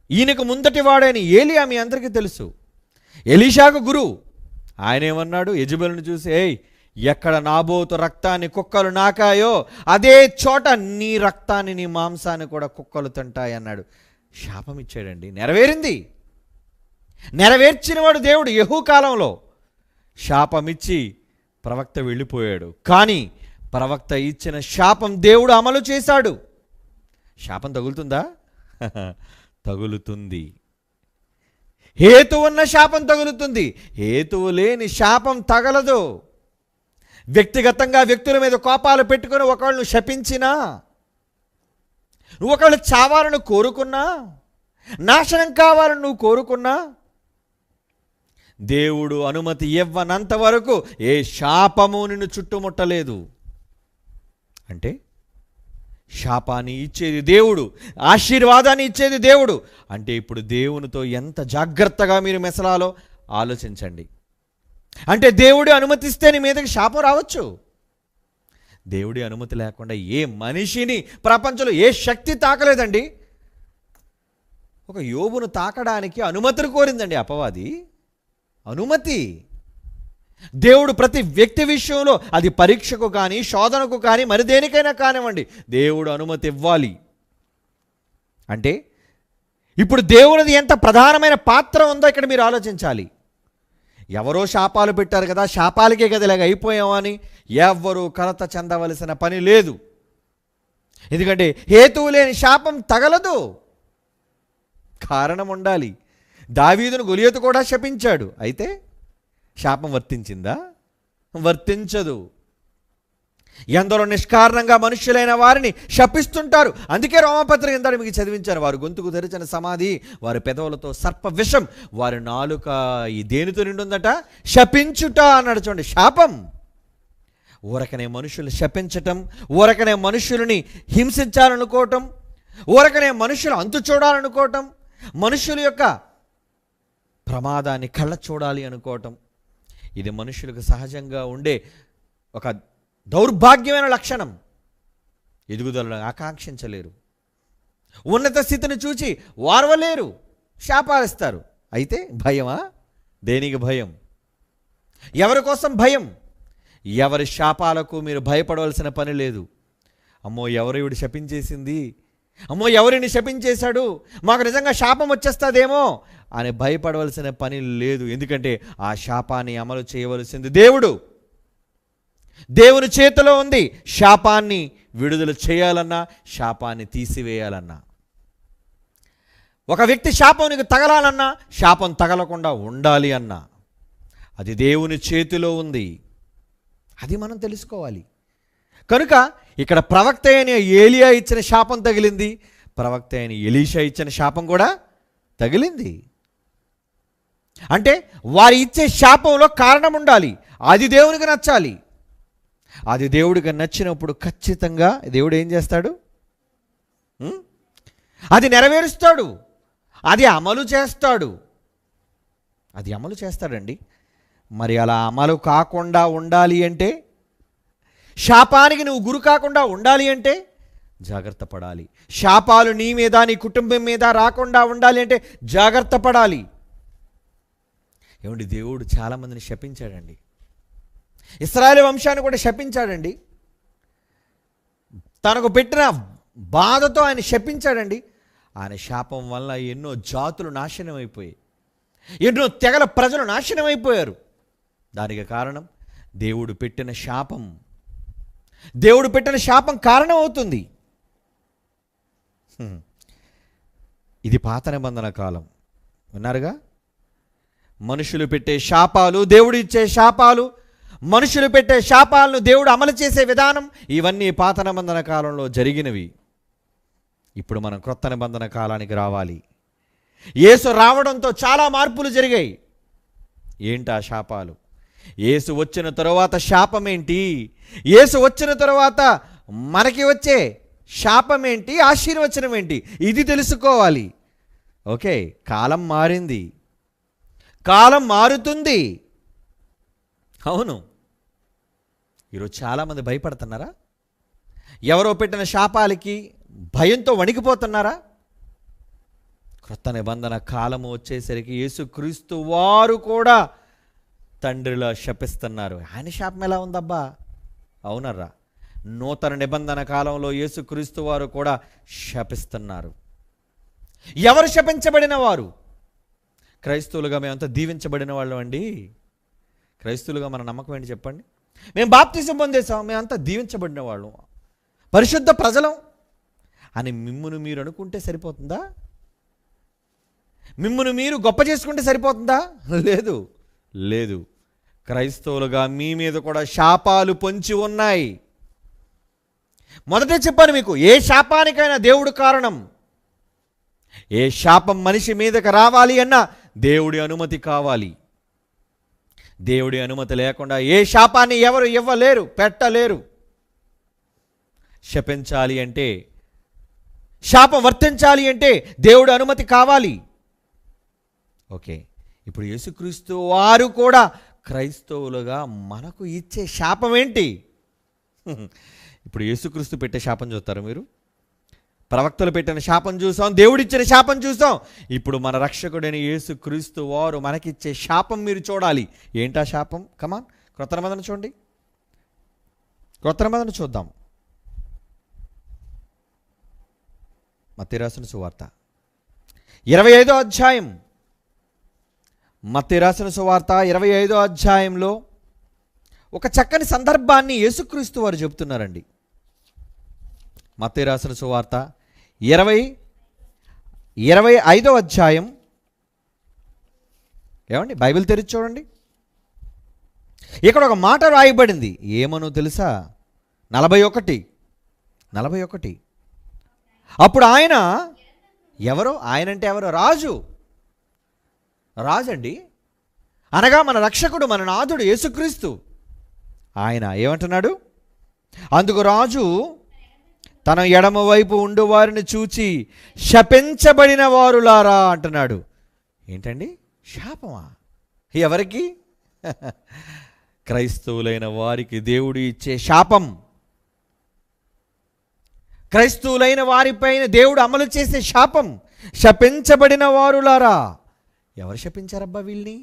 ఈయనకు ముందటి వాడైన ఏలియా మీ అందరికీ తెలుసు, ఎలీషాకు గురువు. ఆయన ఏమన్నాడు? యెజెబెలును చూసి, ఎక్కడ నాబోతు రక్తాన్ని కుక్కలు నాకాయో అదే చోట నీ రక్తాన్ని, నీ మాంసాన్ని కూడా కుక్కలు తింటాయి అన్నాడు. శాపం ఇచ్చాడండి. నెరవేర్చినవాడు దేవుడు. యెహూ కాలంలో శాపమిచ్చి ప్రవక్త వెళ్ళిపోయాడు. కానీ ప్రవక్త ఇచ్చిన శాపం దేవుడు అమలు చేశాడు. శాపం తగులుతుందా? తగులుతుంది. హేతువు ఉన్న శాపం తగులుతుంది, హేతువు లేని శాపం తగలదు. వ్యక్తిగతంగా వ్యక్తుల మీద కోపాలు పెట్టుకుని ఒకళ్ళు శపించినా, నువ్వు ఒకళ్ళు చావాలని కోరుకున్నా, నాశనం కావాలని నువ్వు కోరుకున్నా, దేవుడు అనుమతి ఇవ్వనంత వరకు ఏ శాపము నిన్ను చుట్టుముట్టలేదు. అంటే శాపాన్ని ఇచ్చేది దేవుడు, ఆశీర్వాదాన్ని ఇచ్చేది దేవుడు. అంటే ఇప్పుడు దేవునితో ఎంత జాగ్రత్తగా మీరు మెసలాలో ఆలోచించండి. అంటే దేవుడి అనుమతిస్తే నీ మీదకి శాపం రావచ్చు. దేవుడి అనుమతి లేకుండా ఏ మనిషిని ప్రపంచంలో ఏ శక్తి తాకలేదండి. ఒక యోబును తాకడానికి అనుమతిని కోరిందండి అపవాది. అనుమతి. దేవుడు ప్రతి వ్యక్తి విషయంలో, అది పరీక్షకు కానీ శోధనకు కానీ మరి దేనికైనా కానివ్వండి, దేవుడు అనుమతి ఇవ్వాలి. అంటే ఇప్పుడు దేవుడిది ఎంత ప్రధానమైన పాత్ర ఉందో ఇక్కడ మీరు ఆలోచించాలి. ఎవరో శాపాలు పెట్టారు కదా, శాపాలకే కదా ఇలాగ అయిపోయామని ఎవ్వరూ కలత చెందవలసిన పని లేదు. ఎందుకంటే హేతువు లేని శాపం తగలదు, కారణం ఉండాలి. దావీదును గొలియతు కూడా శపించాడు, అయితే శాపం వర్తించిందా? వర్తించదు. ఎందరో నిష్కారణంగా మనుష్యులైన వారిని శపిస్తుంటారు. అందుకే రోమపత్రిక ఇందాక మీకు చదివించారు. వారు గొంతుకు తెరిచిన సమాధి, వారి పెదవులతో సర్ప విషం, వారి నాలుక ఈ దేనితో నిండి ఉందట, శపించుట అన్నాడు. చూడండి, శాపం. ఊరకనే మనుషులు శపించటం, ఊరకనే మనుషులని హింసించాలనుకోవటం, ఊరకనే మనుషులు అంతు చూడాలనుకోవటం, మనుషుల యొక్క ప్రమాదాన్ని కళ్ళ చూడాలి అనుకోవటం, ఇది మనుషులకు సహజంగా ఉండే ఒక దౌర్భాగ్యమైన లక్షణం. ఎదుగుదలను ఆకాంక్షించలేరు, ఉన్నత స్థితిని చూచి వారవలేరు, శాపాలిస్తారు. అయితే భయమా? దేనికి భయం? ఎవరి కోసం భయం? ఎవరి శాపాలకు మీరు భయపడవలసిన పని లేదు. అమ్మో ఎవరు శపించేసింది, అమ్మో ఎవరిని శపించేశాడు, మాకు నిజంగా శాపం వచ్చేస్తుందేమో అని భయపడవలసిన పని లేదు. ఎందుకంటే ఆ శాపాన్ని అమలు చేయవలసింది దేవుడు. దేవుని చేతిలో ఉంది. శాపాన్ని విడుదల చేయాలన్నా, శాపాన్ని తీసివేయాలన్నా. ఒక వ్యక్తి శాపం నీకు తగలాలన్నా, శాపం తగలకుండా ఉండాలి అన్నా, అది దేవుని చేతిలో ఉంది. అది మనం తెలుసుకోవాలి. కనుక ఇక్కడ ప్రవక్త అయిన ఏలియా ఇచ్చిన శాపం తగిలింది, ప్రవక్త అయిన ఎలీషా ఇచ్చిన శాపం కూడా తగిలింది. అంటే వారి ఇచ్చే శాపంలో కారణం ఉండాలి. అది దేవునికి నచ్చాలి. అది దేవుడికి నచ్చినప్పుడు ఖచ్చితంగా దేవుడు ఏం చేస్తాడు? అది నెరవేరుస్తాడు, అది అమలు చేస్తాడు. అది అమలు చేస్తాడండి. మరి అలా అమలు కాకుండా ఉండాలి అంటే, శాపానికి నువ్వు గురి కాకుండా ఉండాలి అంటే జాగ్రత్త పడాలి. శాపాలు నీ మీద, నీ కుటుంబం మీద రాకుండా ఉండాలి అంటే జాగ్రత్త పడాలి. ఏమండి, దేవుడు చాలామందిని శపించాడండి. ఇశ్రాయేలు వంశాన్ని కూడా శపించాడండి. తనకు పెట్టిన బాధతో ఆయన శపించాడండి. ఆయన శాపం వల్ల ఎన్నో జాతులు నాశనం అయిపోయాయి, ఎన్నో తెగల ప్రజలు నాశనం అయిపోయారు. దానికి కారణం దేవుడు పెట్టిన శాపం. దేవుడు పెట్టిన శాపం కారణం అవుతుంది. ఇది పాత నిబంధన కాలం. విన్నారుగా? మనుషులు పెట్టే శాపాలు, దేవుడు ఇచ్చే శాపాలు, మనుషులు పెట్టే శాపాలను దేవుడు అమలు చేసే విధానం, ఇవన్నీ పాత నిబంధన కాలంలో జరిగినవి. ఇప్పుడు మనం క్రొత్త నిబంధన కాలానికి రావాలి. యేసు రావడంతో చాలా మార్పులు జరిగాయి. ఏంటి ఆ శాపాలు? యేసు వచ్చిన తరువాత శాపం ఏంటి? యేసు వచ్చిన తరువాత మనకి వచ్చే శాపం ఏంటి, ఆశీర్వచనం ఏంటి? ఇది తెలుసుకోవాలి. ఓకే, కాలం మారింది, కాలం మారుతుంది. అవును, ఈరోజు చాలామంది భయపడుతున్నారా? ఎవరో పెట్టిన శాపాలకి భయంతో వణికిపోతున్నారా? క్రొత్త నిబంధన కాలము వచ్చేసరికి యేసుక్రీస్తు వారు కూడా తండ్రిలో శపిస్తున్నారు. ఆయన శాపం ఎలా ఉందబ్బా? అవునర్రా, నూతన నిబంధన కాలంలో యేసుక్రీస్తు వారు కూడా శపిస్తున్నారు. ఎవరు శపించబడిన వారు? క్రైస్తవులుగా మేమంతా దీవించబడిన వాళ్ళం అండి. క్రైస్తవులుగా మన నమ్మకం ఏంటి చెప్పండి? మేము బాప్తిసం పొందేసాం, మేమంతా దీవించబడిన వాళ్ళం, పరిశుద్ధ ప్రజలం అని మిమ్మును మీరు అనుకుంటే సరిపోతుందా? మిమ్మును మీరు గొప్ప చేసుకుంటే సరిపోతుందా? లేదు, లేదు. క్రైస్తవులుగా మీ మీద కూడా శాపాలు పొంచి ఉన్నాయి. మొదటే చెప్పాను మీకు, ఏ శాపానికైనా దేవుడు కారణం. ఏ శాపం మనిషి మీదకి రావాలి అన్నా దేవుడి అనుమతి కావాలి. దేవుడి అనుమతి లేకుండా ఏ శాపాన్ని ఎవరు ఇవ్వలేరు, పెట్టలేరు. శపించాలి అంటే, శాపం వర్తించాలి అంటే దేవుడి అనుమతి కావాలి. ఓకే, ఇప్పుడు యేసుక్రీస్తు వారు కూడా క్రైస్తవులుగా మనకు ఇచ్చే శాపం ఏంటి? ఇప్పుడు యేసుక్రీస్తు పెట్టే శాపం చూస్తారు మీరు? ప్రవక్తలు పెట్టిన శాపం చూసాం, దేవుడిచ్చిన శాపం చూసాం. ఇప్పుడు మన రక్షకుడైన యేసుక్రీస్తు వారు మనకిచ్చే శాపం మీరు చూడాలి. ఏంటా శాపం? కమాన్, క్రొత్త నిబంధన చూడండి. క్రొత్త నిబంధన చూద్దాం. మత్తయి రాసిన సువార్త 25వ అధ్యాయం. మత్తయి రాసిన సువార్త 25వ అధ్యాయంలో ఒక చక్కని సందర్భాన్ని యేసుక్రీస్తు వారు చెబుతున్నారండి. మత్తయి రాసిన సువార్త 25వ అధ్యాయం. ఏమండి, బైబిల్ తెరిచి చూడండి. ఇక్కడ ఒక మాట రాయబడింది. ఏమనో తెలుసా? 41. అప్పుడు ఆయన ఎవరు? ఆయన అంటే ఎవరు? రాజు అండి. అనగా మన రక్షకుడు, మన నాథుడు యేసుక్రీస్తు. ఆయన ఏమంటున్నాడు? అందుకు రాజు తన ఎడమ వైపు ఉండు వారిని చూచి శపించబడిన వారులారా అంటున్నాడు. ఏంటండి? శాపమా? ఎవరికి? క్రైస్తవులైన వారికి దేవుడు ఇచ్చే శాపం. క్రైస్తవులైన వారిపైన దేవుడు అమలు చేసే శాపం. శపించబడిన వారులారా. ఎవరు శపించారబ్బా వీళ్ళని?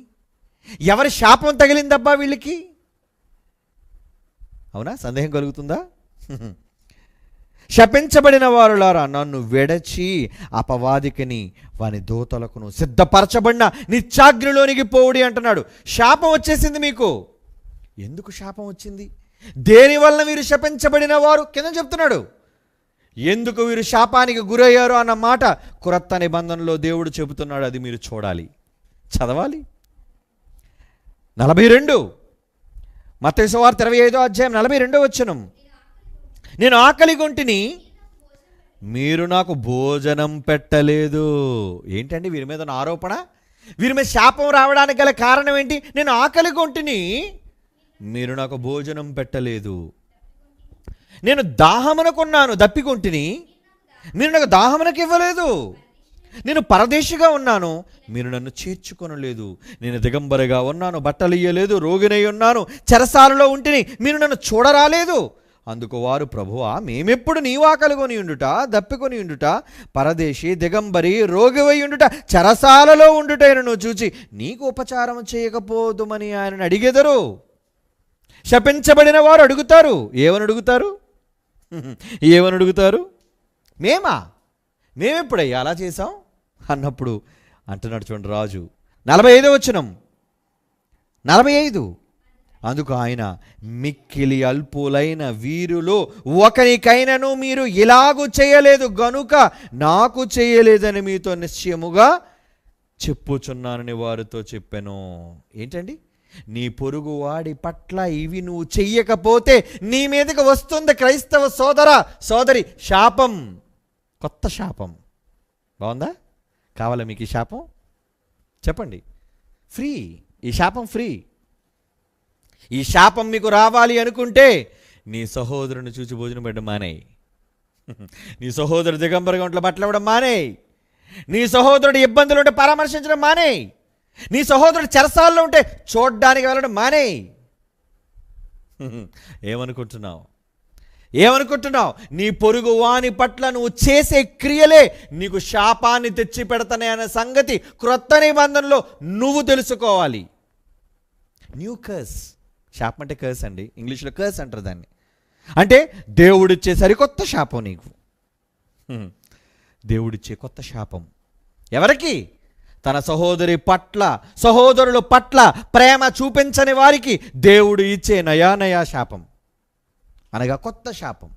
ఎవరి శాపం తగిలిందబ్బా వీళ్ళకి? అవునా? సందేహం కలుగుతుందా? శపించబడిన వారులారా, నన్ను విడచి అపవాదికిని వాని దూతలకును సిద్ధపరచబడిన నిత్యాగ్నిలోనికి పోవుడి అంటున్నాడు. శాపం వచ్చేసింది మీకు. ఎందుకు శాపం వచ్చింది? దేనివల్ల మీరు శపించబడిన వారు? కింద చెప్తున్నాడు. ఎందుకు వీరు శాపానికి గురయ్యారు అన్న మాట క్రొత్త నిబంధనలో దేవుడు చెబుతున్నాడు. అది మీరు చూడాలి, చదవాలి. 42 మత్తయి సువార్త 25:42 నేను ఆకలిగొంటిని, మీరు నాకు భోజనం పెట్టలేదు. ఏంటండి వీరి మీద నా ఆరోపణ? వీరి మీద శాపం రావడానికి గల కారణం ఏంటి? నేను ఆకలిగొంటిని, మీరు నాకు భోజనం పెట్టలేదు. నేను దాహమునకున్నాను, దప్పికొంటిని, మీరు నాకు దాహమునకు ఇవ్వలేదు. నేను పరదేశిగా ఉన్నాను, మీరు నన్ను చేర్చుకొనలేదు. నేను దిగంబరిగా ఉన్నాను, బట్టలు ఇయ్యలేదు. రోగినై ఉన్నాను, చెరసాలలో ఉంటిని, మీరు నన్ను చూడరాలేదు. అందుకు వారు, ప్రభువా, మేమెప్పుడు నీవు ఆకలిగొని ఉండుట, దప్పికొని ఉండుట, పరదేశి, దిగంబరి, రోగివై ఉండుట, చెరసాలలో ఉండుటను చూచి నీకు ఉపచారం చేయకపోదుమని ఆయనను అడిగెదరు. శపించబడిన వారు అడుగుతారు. ఏమని అడుగుతారు? మేమెప్పుడయ్యా అలా చేశాం అన్నప్పుడు అంటున్నాడు చూడండి రాజు. 45 అందుకు ఆయన, మిక్కిలి అల్పులైన వీరులో ఒకరికైనను మీరు ఇలాగూ చేయలేదు గనుక నాకు చేయలేదని మీతో నిశ్చయముగా చెప్పుచున్నానని వారితో చెప్పాను. ఏంటండి? నీ పొరుగు వాడి పట్ల ఇవి నువ్వు చెయ్యకపోతే నీ మీదకి వస్తుంది క్రైస్తవ సోదరి శాపం. కొత్త శాపం. బాగుందా? కావాలా మీకు ఈ శాపం? చెప్పండి. ఫ్రీ. ఈ శాపం ఫ్రీ. ఈ శాపం మీకు రావాలి అనుకుంటే నీ సహోదరుని చూసి భోజనం పెట్టడం మానేయి. నీ సహోదరు దిగంబరిగా ఒంట్లో బట్టలు ఇవ్వడం మానేయి. నీ సహోదరుడు ఇబ్బందులు ఉంటే పరామర్శించడం మానేయి. నీ సహోదరుడు చెరసాల్లో ఉంటే చూడ్డానికి వెళ్ళడం మానేయి. ఏమనుకుంటున్నావు? నీ పొరుగు వాని పట్ల నువ్వు చేసే క్రియలే నీకు శాపాన్ని తెచ్చి పెడతానే అనే సంగతి క్రొత్త నిబంధనలో నువ్వు తెలుసుకోవాలి. New curse. శాపం అంటే కర్స్ అండి. ఇంగ్లీష్లో కర్స్ అంటారు దాన్ని. అంటే దేవుడిచ్చే సరికొత్త శాపం నీకు. దేవుడిచ్చే కొత్త శాపం ఎవరికి? తన సహోదరుల పట్ల ప్రేమ చూపించని వారికి దేవుడు ఇచ్చే నయా శాపం, అనగా కొత్త శాపం.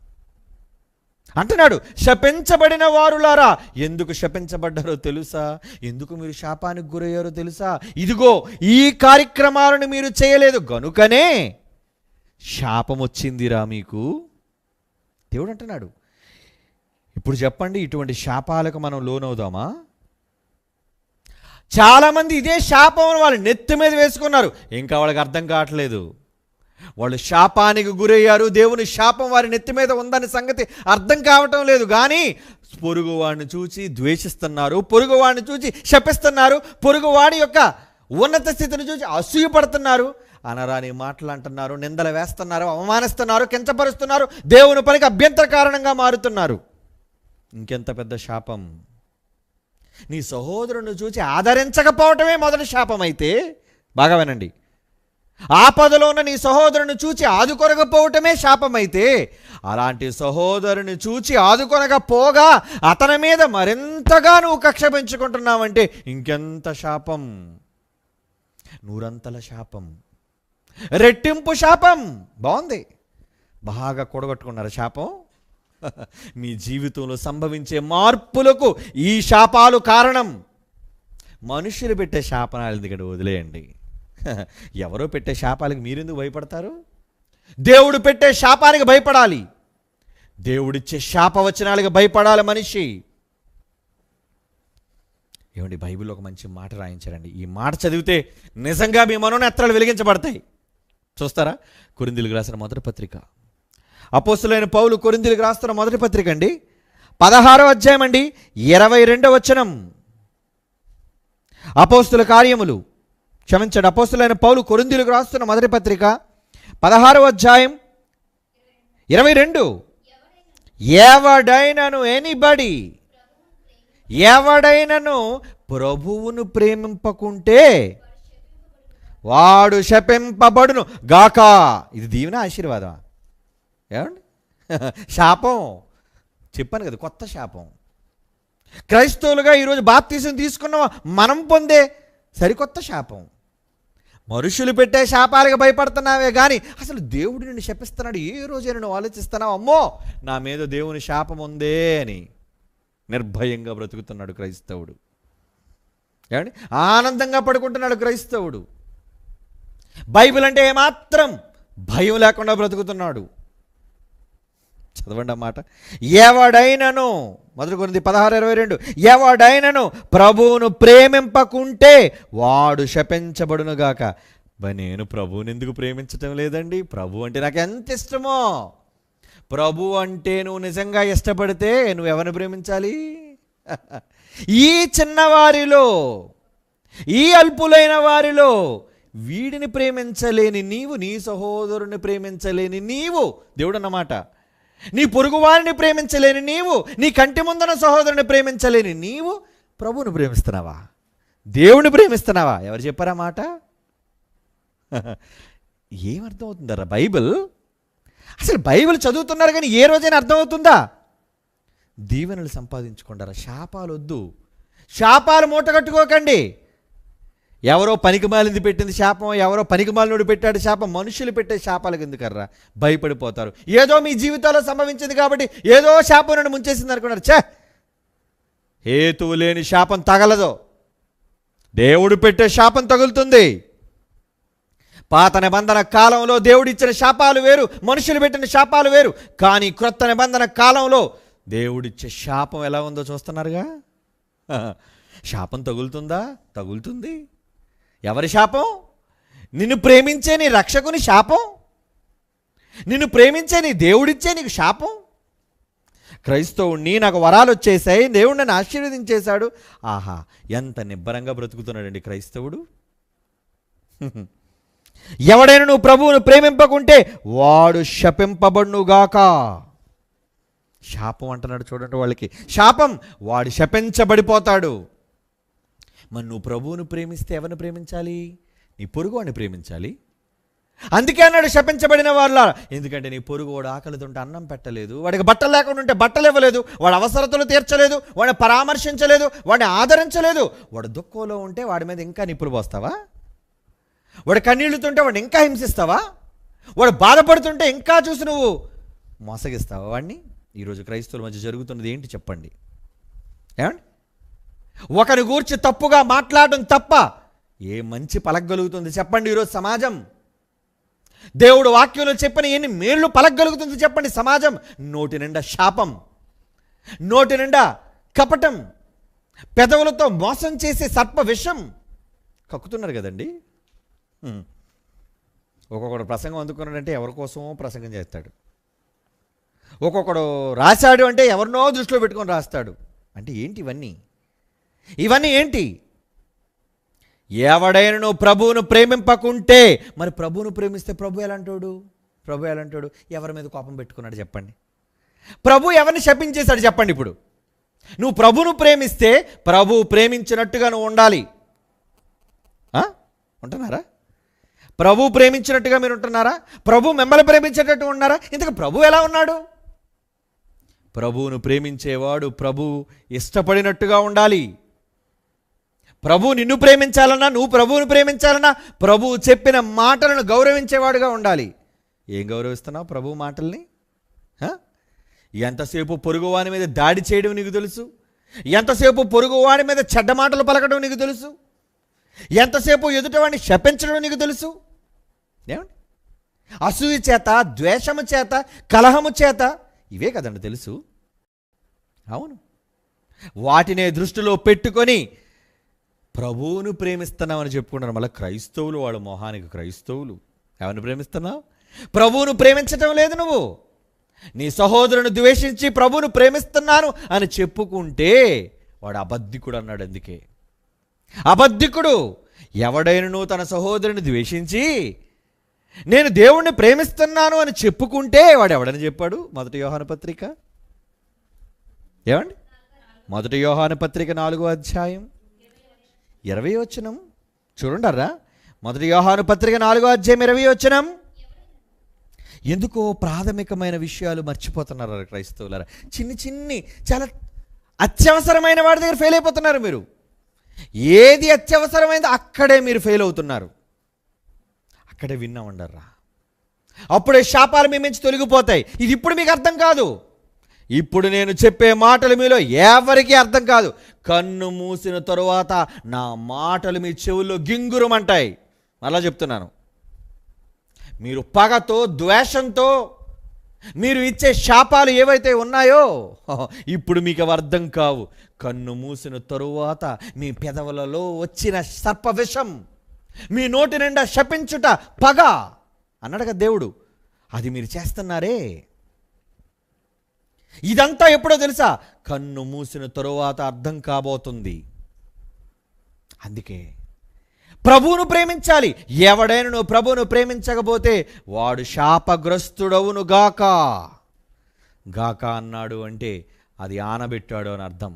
అంటున్నాడు, శపించబడిన వారులారా. ఎందుకు శపించబడ్డారో తెలుసా? ఎందుకు మీరు శాపానికి గురయ్యారో తెలుసా? ఇదిగో ఈ కార్యక్రమాలను మీరు చేయలేదు గనుకనే శాపం వచ్చిందిరా మీకు. దేవుడు అంటున్నాడు. ఇప్పుడు చెప్పండి, ఇటువంటి శాపాలకు మనం లోనవుదామా? చాలామంది ఇదే శాపం వాళ్ళు నెత్తి మీద వేసుకున్నారు. ఇంకా వాళ్ళకి అర్థం కావట్లేదు. వాళ్ళు శాపానికి గురయ్యారు. దేవుని శాపం వారి నెత్తి మీద ఉందనే సంగతి అర్థం కావటం లేదు. కానీ పొరుగువాడిని చూసి ద్వేషిస్తున్నారు, పొరుగువాడిని చూసి శపిస్తున్నారు, పొరుగువాడి యొక్క ఉన్నత స్థితిని చూసి అసూయపడుతున్నారు, అనరాని మాటలు అంటున్నారు, నిందలు వేస్తున్నారు, అవమానిస్తున్నారు, కించపరుస్తున్నారు, దేవుని పనికి అభ్యంతర కారణంగా మారుతున్నారు. ఇంకెంత పెద్ద శాపం! నీ సహోదరుని చూసి ఆదరించకపోవటమే మొదటి శాపం అయితే, బాగా వినండి, ఆపదలో ఉన్న నీ సహోదరుని చూచి ఆదుకొనకపోవటమే శాపమైతే, అలాంటి సహోదరుని చూచి ఆదుకొనకపోగా అతని మీద మరింతగా నువ్వు కక్ష పెంచుకుంటున్నావంటే ఇంకెంత శాపం! నూరంతల శాపం, రెట్టింపు శాపం. బాగుంది, బాగా కూడగట్టుకున్నారు శాపం. మీ జీవితంలో సంభవించే మార్పులకు ఈ శాపాలు కారణం. మనుషులు పెట్టే శాపనాలు ఎందుకంటే వదిలేయండి. ఎవరో పెట్టే శాపాలకు మీరెందుకు భయపడతారు? దేవుడు పెట్టే శాపానికి భయపడాలి, దేవుడిచ్చే శాపవచనాలకు భయపడాలి మనిషి. ఏమండి, బైబిల్లో ఒక మంచి మాట రాయించారండి. ఈ మాట చదివితే నిజంగా మీ మనోనేత్రాలు వెలిగించబడతాయి. చూస్తారా? కొరింథీయులకు రాసిన మొదటి పత్రిక, అపోస్తలుడైన పౌలు కొరింథీయులకు రాస్తున్న మొదటి పత్రిక అండి, 16వ అధ్యాయం అండి, 22వ వచనం. అపోస్తలుల కార్యములు, క్షమించండి, అపోస్తలుడైన పౌలు కొరింథీయులకు రాస్తున్న మొదటి పత్రిక 16వ అధ్యాయం 22. ఎవడైనను, ఎనీబడి, ఎవడైనను ప్రభువును ప్రేమింపకుంటే వాడు శపింపబడును గాక. ఇది దీవెన, ఆశీర్వాదం. ఏమండి, శాపం. చెప్పాను కదా, కొత్త శాపం. క్రైస్తవులుగా ఈరోజు బాప్తీసం తీసుకున్న మనం పొందే సరికొత్త శాపం. మనుషులు పెట్టే శాపాలకు భయపడుతున్నావే కానీ అసలు దేవుడు నిన్ను శపిస్తున్నాడు ఏ రోజైనా నువ్వు ఆలోచిస్తున్నావు, అమ్మో నా మీద దేవుని శాపం ఉందే అని నిర్భయంగా బ్రతుకుతున్నాడు క్రైస్తవుడు. ఏమండి, ఆనందంగా పడుకుంటున్నాడు క్రైస్తవుడు. బైబిల్ అంటే ఏమాత్రం భయం లేకుండా బ్రతుకుతున్నాడు. చదవండి అన్నమాట. ఎవడైనను, మొదటి కొరింథీ 16:22, ఎవడైనను ప్రభువును ప్రేమింపకుంటే వాడు శపించబడునుగాక. నేను ప్రభువుని ఎందుకు ప్రేమించటం లేదండి? ప్రభు అంటే నాకు ఎంత ఇష్టమో. ప్రభు అంటే నువ్వు నిజంగా ఇష్టపడితే నువ్వు ఎవరిని ప్రేమించాలి? ఈ చిన్నవారిలో, ఈ అల్పులైన వారిలో వీడిని ప్రేమించలేని నీవు, నీ సహోదరుని ప్రేమించలేని నీవు, దేవుడు అన్నమాట, నీ పొరుగువారిని ప్రేమించలేని నీవు, నీ కంటి ముందన సహోదరుని ప్రేమించలేని నీవు ప్రభువుని ప్రేమిస్తున్నావా? దేవుని ప్రేమిస్తున్నావా? ఎవరు చెప్పారా మాట? ఏమర్థమవుతుందరా బైబిల్? అసలు బైబిల్ చదువుతున్నారు కానీ ఏ రోజైనా అర్థమవుతుందా? దీవెనలు సంపాదించుకుంటారా? శాపాలు వద్దు, శాపాలు మూటగట్టుకోకండి. ఎవరో పనికిమాలింది పెట్టింది శాపం, ఎవరో పనికిమాలినుడు పెట్టాడు శాపం. మనుషులు పెట్టే శాపాలకు ఎందుకర్రా భయపడిపోతారు? ఏదో మీ జీవితాల్లో సంభవించింది కాబట్టి ఏదో శాపం నుండి ముంచేసింది అనుకున్నారు. ఛే, హేతువు లేని శాపం తగలదు. దేవుడు పెట్టే శాపం తగులుతుంది. పాత నిబంధన కాలంలో దేవుడిచ్చిన శాపాలు వేరు, మనుషులు పెట్టిన శాపాలు వేరు. కానీ క్రొత్త నిబంధన కాలంలో దేవుడిచ్చే శాపం ఎలా ఉందో చూస్తున్నారుగా. శాపం తగులుతుందా? తగులుతుంది. ఎవరి శాపం? నిన్ను ప్రేమించే నీ రక్షకుని శాపం, నిన్ను ప్రేమించే నీ దేవుడిచ్చే నీకు శాపం. క్రైస్తవుణ్ణి, నాకు వరాలు వచ్చేసాయి, దేవుడు నన్ను ఆశీర్వదించేశాడు. ఆహా, ఎంత నిబ్బరంగా బ్రతుకుతున్నాడండి క్రైస్తవుడు. ఎవడైనా నువ్వు ప్రభువును ప్రేమింపకుంటే వాడు శపింపబడునుగాక. శాపం అంటున్నాడు చూడండి, వాళ్ళకి శాపం, వాడు శపించబడిపోతాడు. మరి నువ్వు ప్రభువును ప్రేమిస్తే ఎవరిని ప్రేమించాలి? నీ పొరుగువాడిని ప్రేమించాలి. అందుకే అన్నాడు శపించబడిన వాళ్ళ, ఎందుకంటే నీ పొరుగువాడు ఆకలితుంటే అన్నం పెట్టలేదు, వాడికి బట్టలు లేకుండా ఉంటే బట్టలు ఇవ్వలేదు, వాడి అవసరతలు తీర్చలేదు, వాడిని పరామర్శించలేదు, వాడిని ఆదరించలేదు. వాడు దుఃఖంలో ఉంటే వాడి మీద ఇంకా నిప్పులు పోస్తావా? వాడు కన్నీళ్లుతుంటే వాడిని ఇంకా హింసిస్తావా? వాడు బాధపడుతుంటే ఇంకా చూసి నువ్వు మోసగిస్తావా వాడిని? ఈరోజు క్రైస్తవుల మధ్య జరుగుతున్నది ఏంటి చెప్పండి? ఏమండి, ఒకరి గూర్చి తప్పుగా మాట్లాడడం తప్ప ఏ మంచి పలకగలుగుతుంది చెప్పండి ఈరోజు సమాజం? దేవుడు వాక్యంలో చెప్పిన ఎన్ని మేళ్ళు పలకగలుగుతుంది చెప్పండి సమాజం? నోటి నిండా శాపం, నోటి నిండా కపటం, పెదవులతో మోసం చేసే సర్ప విషం కక్కుతున్నారు కదండి. ఒక్కొక్కడు ప్రసంగం అందుకున్నాడంటే ఎవరి కోసమో ప్రసంగం చేస్తాడు. ఒక్కొక్కడు రాశాడు అంటే ఎవరినో దృష్టిలో పెట్టుకొని రాస్తాడు. అంటే ఏంటి ఇవన్నీ? ఇవన్నీ ఏంటి? ఎవడైనా నువ్వు ప్రభువును ప్రేమింపకుంటే, మరి ప్రభువును ప్రేమిస్తే ప్రభు ఎలాంటోడు? ప్రభు ఎలాంటోడు? ఎవరి మీద కోపం పెట్టుకున్నాడు చెప్పండి? ప్రభు ఎవరిని శపించేశాడు చెప్పండి? ఇప్పుడు నువ్వు ప్రభువును ప్రేమిస్తే ప్రభు ప్రేమించినట్టుగా నువ్వు ఉండాలి. ఉంటున్నారా? ప్రభు ప్రేమించినట్టుగా మీరు ఉంటున్నారా? ప్రభు మిమ్మల్ని ప్రేమించేటట్టు ఉన్నారా? ఇంతకు ప్రభు ఎలా ఉన్నాడు? ప్రభువును ప్రేమించేవాడు ప్రభు ఇష్టపడినట్టుగా ఉండాలి. ప్రభు నిన్ను ప్రేమించాలన్నా, నువ్వు ప్రభువును ప్రేమించాలన్నా ప్రభువు చెప్పిన మాటలను గౌరవించేవాడుగా ఉండాలి. ఏం గౌరవిస్తున్నావు ప్రభు మాటల్ని? ఎంతసేపు పొరుగువాని మీద దాడి చేయడం నీకు తెలుసు? ఎంతసేపు పొరుగువాడి మీద చెడ్డ మాటలు పలకడం నీకు తెలుసు? ఎంతసేపు ఎదుటివాడిని శపించడం నీకు తెలుసు? ఏమండి, అసూయ చేత, ద్వేషము చేత, కలహము చేత. ఇవే కదండి తెలుసు. అవును, వాటినే దృష్టిలో పెట్టుకొని ప్రభువును ప్రేమిస్తున్నామని చెప్పుకుంటున్నారు. మళ్ళీ క్రైస్తవులు, వాళ్ళ మొహానికి క్రైస్తవులు. ఎవరిని ప్రేమిస్తున్నావు? ప్రభువును ప్రేమించటం లేదు. నువ్వు నీ సహోదరుని ద్వేషించి ప్రభువును ప్రేమిస్తున్నాను అని చెప్పుకుంటే వాడు అబద్ధికుడు అన్నాడు. అందుకే అబద్ధికుడు ఎవడైనను తన సహోదరుని ద్వేషించి నేను దేవుణ్ణి ప్రేమిస్తున్నాను అని చెప్పుకుంటే వాడు ఎవడని చెప్పాడు? మొదటి యోహాను పత్రిక ఏమండి? మొదటి యోహాను పత్రిక 4వ అధ్యాయం 20వ వచనం చూడండిరా. మొదటి యోహాను పత్రిక 4వ అధ్యాయం 20వ వచనం. ఎందుకో ప్రాథమికమైన విషయాలు మర్చిపోతున్నారు క్రైస్తవులారా. చిన్ని చాలా అత్యవసరమైన వాడి దగ్గర ఫెయిల్ అయిపోతున్నారు మీరు. ఏది అత్యవసరమైందో అక్కడే మీరు ఫెయిల్ అవుతున్నారు. అక్కడే విన్నామండర్రా. అప్పుడే శాపాలు మీ నుంచి తొలగిపోతాయి. ఇది ఇప్పుడు మీకు అర్థం కాదు. ఇప్పుడు నేను చెప్పే మాటలు మీలో ఎవరికీ అర్థం కాదు. కన్ను మూసిన తరువాత నా మాటలు మీ చెవుల్లో గింగురమంటాయి. అలా చెప్తున్నాను. మీరు పగతో, ద్వేషంతో మీరు ఇచ్చే శాపాలు ఏవైతే ఉన్నాయో ఇప్పుడు మీకు అవి అర్థం కావు. కన్ను మూసిన తరువాత మీ పెదవులలో వచ్చిన సర్పవిషం, మీ నోటి నిండా శపించుట పగ అన్నాడు కదా దేవుడు. అది మీరు చేస్తున్నారే. ఇదంతా ఎప్పుడో తెలుసా? కన్ను మూసిన తరువాత అర్థం కాబోతుంది. అందుకే ప్రభువును ప్రేమించాలి. ఎవడైనా నువ్వు ప్రభువును ప్రేమించకపోతే వాడు శాపగ్రస్తుడవును గాక. గాక అన్నాడు అంటే అది ఆనబెట్టాడు అని అర్థం,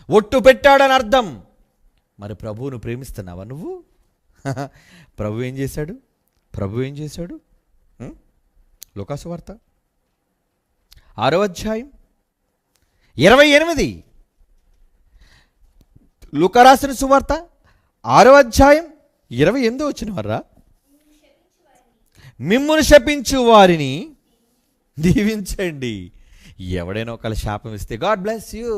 ఒట్టు పెట్టాడు అని అర్థం. మరి ప్రభువును ప్రేమిస్తున్నావా నువ్వు? ప్రభు ఏం చేశాడు? ప్రభు ఏం చేశాడు? లూకాసు వార్త 6వ అధ్యాయం 28. లూకా రాసిన సువార్త 6వ అధ్యాయం 28 వచ్చిన వారా. మిమ్మును శపించు వారిని దీవించండి. ఎవడైనా ఒకళ్ళ శాపం ఇస్తే గాడ్ బ్లెస్ యూ.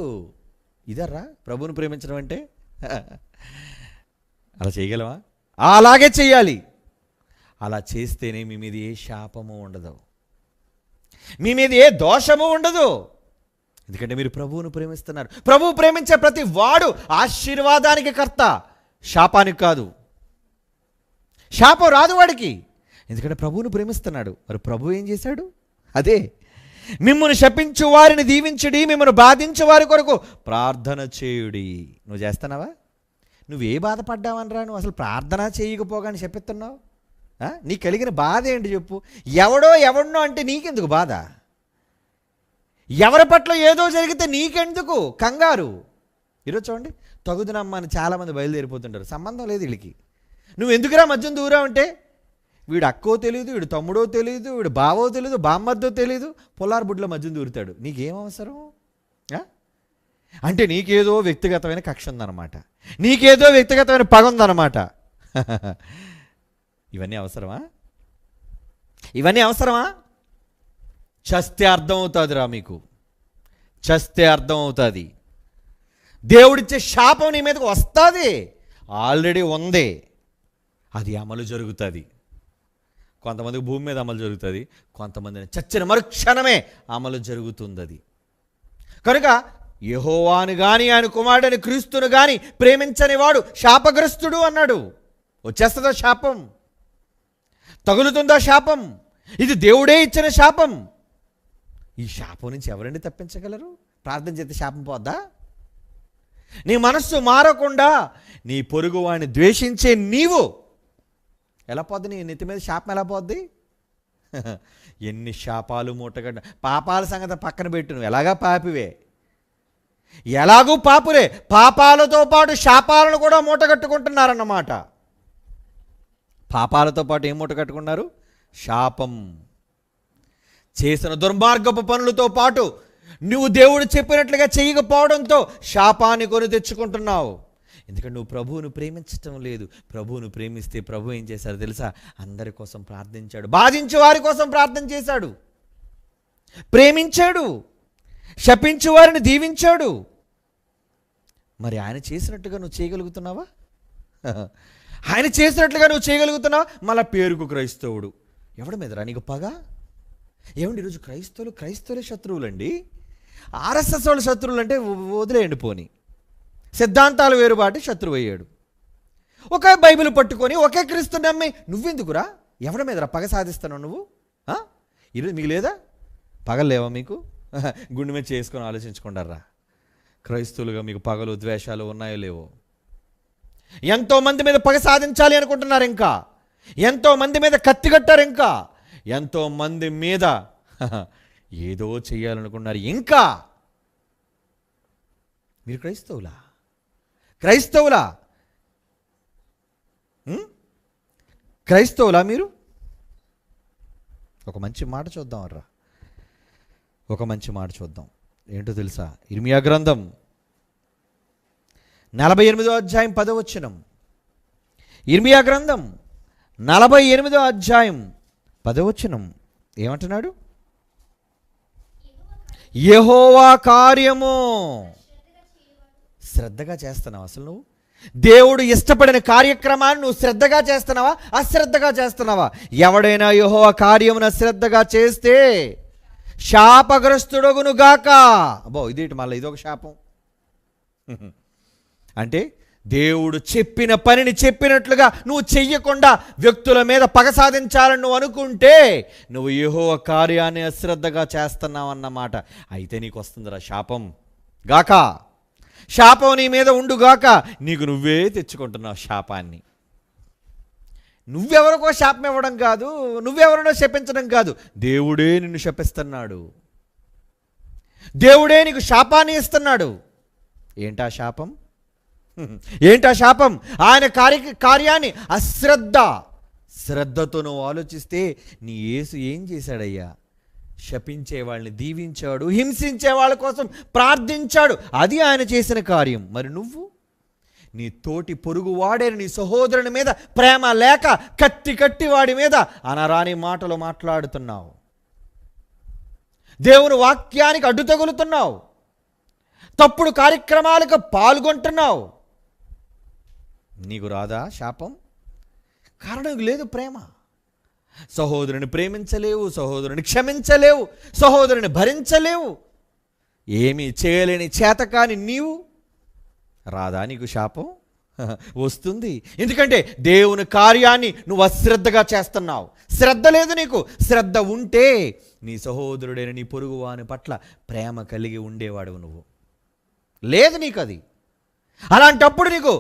ఇదర్రా ప్రభువును ప్రేమించడం అంటే. అలా చేయగలవా? అలాగే చెయ్యాలి. అలా చేస్తేనే మీ మీద ఏ శాపము ఉండదు, మీ మీద ఏ దోషము ఉండదు. ఎందుకంటే మీరు ప్రభువును ప్రేమిస్తున్నారు. ప్రభువు ప్రేమించే ప్రతి వాడు ఆశీర్వాదానికి కర్త, శాపానికి కాదు. శాపం రాదు వాడికి, ఎందుకంటే ప్రభువును ప్రేమిస్తున్నాడు. మరి ప్రభు ఏం చేశాడు? అదే, మిమ్మల్ని శపించు వారిని దీవించుడి, మిమ్మల్ని బాధించు వారి కొరకు ప్రార్థన చేయుడి. నువ్వు చేస్తున్నావా? నువ్వే బాధపడ్డావనరా? నువ్వు అసలు ప్రార్థన చేయకపోగానే చెప్పిస్తున్నావు. నీకు కలిగిన బాధ ఏంటి చెప్పు? ఎవడనో అంటే నీకెందుకు బాధ? ఎవరి పట్ల ఏదో జరిగితే నీకెందుకు కంగారు? ఈరోజు చూడండి, తగుదునమ్మ అని చాలామంది బయలుదేరిపోతుంటారు. సంబంధం లేదు వీళ్ళకి. నువ్వు ఎందుకురా మధ్యన దూరం అంటే వీడు అక్కో తెలియదు, వీడు తమ్ముడో తెలియదు, వీడు బావో తెలియదు, బామ్మద్దో తెలియదు, పొలార్ బుడ్ల మధ్యన దూరుతాడు. నీకేం అవసరం? అంటే నీకేదో వ్యక్తిగతమైన కక్ష ఉందన్నమాట, నీకేదో వ్యక్తిగతమైన పగ ఉందన్నమాట. ఇవన్నీ అవసరమా? ఇవన్నీ అవసరమా? చస్తే అర్థమవుతుందిరా మీకు, చస్తే అర్థమవుతుంది. దేవుడిచ్చే శాపం నీ మీదకి వస్తుంది, ఆల్రెడీ ఉంది, అది అమలు జరుగుతుంది. కొంతమందికి భూమి మీద అమలు జరుగుతుంది, కొంతమందిని చచ్చిన మరుక్షణమే అమలు జరుగుతుంది. అది కనుక యెహోవాను కానీ ఆయన కుమారుడని క్రీస్తును కానీ ప్రేమించని వాడు శాపగ్రస్తుడు అన్నాడు. వచ్చేస్తుందా శాపం? తగులుతుందా శాపం? ఇది దేవుడే ఇచ్చిన శాపం. ఈ శాపం నుంచి ఎవరండి తప్పించగలరు? ప్రార్థన చేస్తే శాపం పోద్దా? నీ మనస్సు మారకుండా నీ పొరుగు వాడిని ద్వేషించే నీవు ఎలా పోద్ది? నీ నెత్తి మీద శాపం ఎలా పోద్ది? ఎన్ని శాపాలు మూటగడ్డ. పాపాల సంగతి పక్కన పెట్టు, నువ్వు ఎలాగా పాపివే, ఎలాగూ పాపులే. పాపాలతో పాటు శాపాలను కూడా మూటగట్టుకుంటున్నారన్నమాట. పాపాలతో పాటు ఏం మూట కట్టుకున్నారు? శాపం. చేసిన దుర్మార్గపు పనులతో పాటు నువ్వు దేవుడు చెప్పినట్లుగా చేయకపోవడంతో శాపాన్ని కొని తెచ్చుకుంటున్నావు. ఎందుకంటే నువ్వు ప్రభువును ప్రేమించటం లేదు. ప్రభువును ప్రేమిస్తే ప్రభు ఏం చేశారు తెలుసా? అందరి కోసం ప్రార్థించాడు, బాధించే వారి కోసం ప్రార్థన చేశాడు, ప్రేమించాడు, శపించు వారిని దీవించాడు. మరి ఆయన చేసినట్టుగా నువ్వు చేయగలుగుతున్నావా? ఆయన చేసినట్లుగా నువ్వు చేయగలుగుతున్నావా? మళ్ళా పేరుకు క్రైస్తవుడు, ఎవడి మీదరా నీకు పగ? ఏమండి ఈరోజు క్రైస్తవులే శత్రువులండి. ఆర్ఎస్ఎస్ వాళ్ళ శత్రువులు అంటే వదిలేయండి పోని, సిద్ధాంతాలు వేరుబాటి శత్రువు అయ్యాడు. ఒకే బైబిల్ పట్టుకొని ఒకే క్రీస్తు నమ్మి నువ్వెందుకురా? ఎవడి మీదరా పగ సాధిస్తున్నావు నువ్వు? ఈరోజు మీకు లేదా పగలేవా? మీకు గుండె మీద చేసుకొని ఆలోచించుకుంటారా? క్రైస్తవులుగా మీకు పగలు ద్వేషాలు ఉన్నాయో లేవో? ఎంతోమంది మీద పగ సాధించాలి అనుకుంటున్నారు, ఇంకా ఎంతోమంది మీద కత్తి కట్టారు, ఇంకా ఎంతోమంది మీద ఏదో చెయ్యాలనుకున్నారు. ఇంకా మీరు క్రైస్తవులా? క్రైస్తవులా మీరు? ఒక మంచి మాట చూద్దాం రా, ఒక మంచి మాట చూద్దాం. ఏంటో తెలుసా? ఇర్మియా గ్రంథం 48వ అధ్యాయం 10వ వచనం. ఇర్మియా గ్రంథం 48వ అధ్యాయం 10వ వచనం ఏమంటున్నాడు? యెహోవా కార్యము శ్రద్ధగా చేస్తున్నావా? అసలు నువ్వు దేవుడు ఇష్టపడిన కార్యక్రమాన్ని నువ్వు శ్రద్ధగా చేస్తున్నావా, అశ్రద్ధగా చేస్తున్నావా? ఎవడైనా యెహోవా కార్యమును శ్రద్ధగా చేస్తే శాపగ్రస్తుడగును గాక. అబ్బో, ఇదేంటి మళ్ళీ ఇదొక శాపం? అంటే దేవుడు చెప్పిన పనిని చెప్పినట్లుగా నువ్వు చెయ్యకుండా వ్యక్తుల మీద పగ సాధించాలని నువ్వు అనుకుంటే నువ్వు యెహోవా కార్యాన్ని అశ్రద్ధగా చేస్తున్నావు అన్నమాట. అయితే నీకు వస్తుందిరా శాపం గాక. శాపం నీ మీద ఉండుగాక. నీకు నువ్వే తెచ్చుకుంటున్నావు శాపాన్ని. నువ్వెవరికో శాపం ఇవ్వడం కాదు, నువ్వెవరినో శపించడం కాదు, దేవుడే నిన్ను శపిస్తున్నాడు. దేవుడే నీకు శాపాన్ని ఇస్తున్నాడు. ఏంటా శాపం? ఏంటా శాపం? ఆయన కార్యాన్ని శ్రద్ధతో నువ్వు ఆలోచిస్తే నీ యేసు ఏం చేశాడయ్యా? శపించే వాళ్ళని దీవించాడు, హింసించే వాళ్ళ కోసం ప్రార్థించాడు. అది ఆయన చేసిన కార్యం. మరి నువ్వు నీ తోటి పొరుగు వాడైన నీ సహోదరుని మీద ప్రేమ లేక కత్తి వాడి మీద అనరాని మాటలు మాట్లాడుతున్నావు. దేవుని వాక్యానికి అడ్డు తగులుతున్నావు. తప్పుడు కార్యక్రమాలకు పాల్గొంటున్నావు. నీకు రాదా శాపం? కారణం లేదు, ప్రేమ. సహోదరుని ప్రేమించలేవు, సహోదరుని క్షమించలేవు, సహోదరుని భరించలేవు. ఏమీ చేయలేని చేతకాని నీవు, రాదా నీకు శాపం? వస్తుంది. ఎందుకంటే దేవుని కార్యాన్ని నువ్వు అశ్రద్ధగా చేస్తున్నావు. శ్రద్ధ లేదు నీకు. శ్రద్ధ ఉంటే నీ సహోదరుడైన నీ పొరుగువాని పట్ల ప్రేమ కలిగి ఉండేవాడు నువ్వు. లేదు నీకు అది. అలాంటప్పుడు నీకు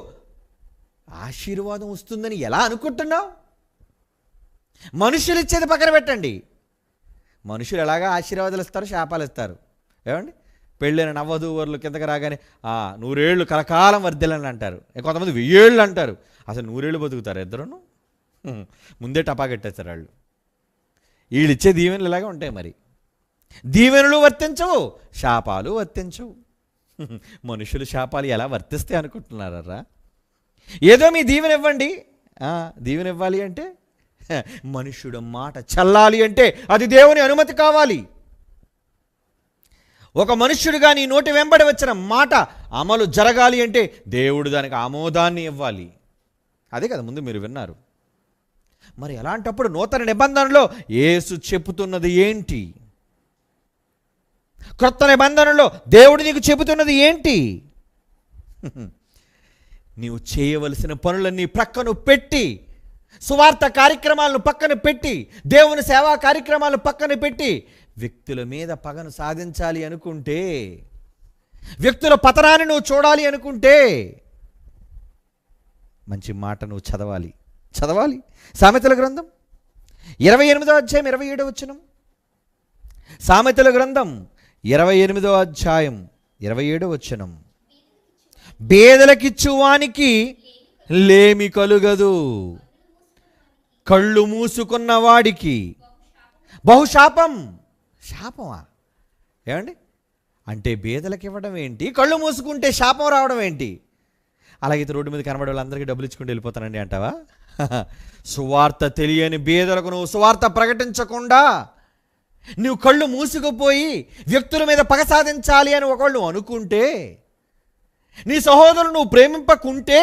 ఆశీర్వాదం వస్తుందని ఎలా అనుకుంటున్నావు? మనుషులు ఇచ్చేది పక్కన పెట్టండి. మనుషులు ఎలాగా ఆశీర్వాదాలు ఇస్తారు, శాపాలు ఇస్తారు. ఏమండి, పెళ్ళైన నవ్వదూవర్లు కిందకి రాగానే 100 ఏళ్ళు కలకాలం వర్ధిల్లని అంటారు. కొంతమంది 1000 ఏళ్ళు అంటారు. అసలు 100 ఏళ్ళు బతుకుతారు ఇద్దరును? ముందే టపాకెట్టేస్తారు వాళ్ళు. వీళ్ళు ఇచ్చే దీవెనలు ఇలాగే ఉంటాయి. మరి దీవెనలు వర్తించవు, శాపాలు వర్తించవు. మనుషులు శాపాలు ఎలా వర్తిస్తాయి అనుకుంటున్నారా? ఏదో మీ దీవెన ఇవ్వండి. దీవెన ఇవ్వాలి అంటే మనుష్యుడు మాట చల్లాలి అంటే అది దేవుని అనుమతి కావాలి. ఒక మనుష్యుడిగా నీ నోటి వెంబడి వచ్చిన మాట అమలు జరగాలి అంటే దేవుడు దానికి ఆమోదాన్ని ఇవ్వాలి. అదే కదా ముందు మీరు విన్నారు. మరి అలాంటప్పుడు నూతన నిబంధనలో యేసు చెబుతున్నది ఏంటి? క్రొత్త నిబంధనలో దేవుడు నీకు చెబుతున్నది ఏంటి? నీవు చేయవలసిన పనులన్నీ ప్రక్కను పెట్టి, సువార్త కార్యక్రమాలను పక్కన పెట్టి, దేవుని సేవా కార్యక్రమాలను పక్కన పెట్టి వ్యక్తుల మీద పగను సాధించాలి అనుకుంటే, వ్యక్తుల పతనాన్ని నువ్వు చూడాలి అనుకుంటే మంచి మాట నువ్వు చదవాలి. సామెతల గ్రంథం 28వ అధ్యాయం 27వ వచనం. సామెతల గ్రంథం 28వ అధ్యాయం 27వ వచనం. బేదలకిచ్చువానికి లేమి కలుగదు, కళ్ళు మూసుకున్న వాడికి బహుశాపం. శాపమా? ఏమండి, అంటే బేదలకు ఇవ్వడం ఏంటి, కళ్ళు మూసుకుంటే శాపం రావడం ఏంటి? అలాగైతే రోడ్డు మీద కనబడే వాళ్ళందరికీ డబ్బులు ఇచ్చుకుంటూ వెళ్ళిపోతానండి అంటావా? సువార్త తెలియని బేదలకు నువ్వు సువార్త ప్రకటించకుండా నువ్వు కళ్ళు మూసుకుపోయి వ్యక్తుల మీద పగ సాధించాలి అని ఒకళ్ళు అనుకుంటే, నీ సహోదరులు నువ్వు ప్రేమింపకుంటే,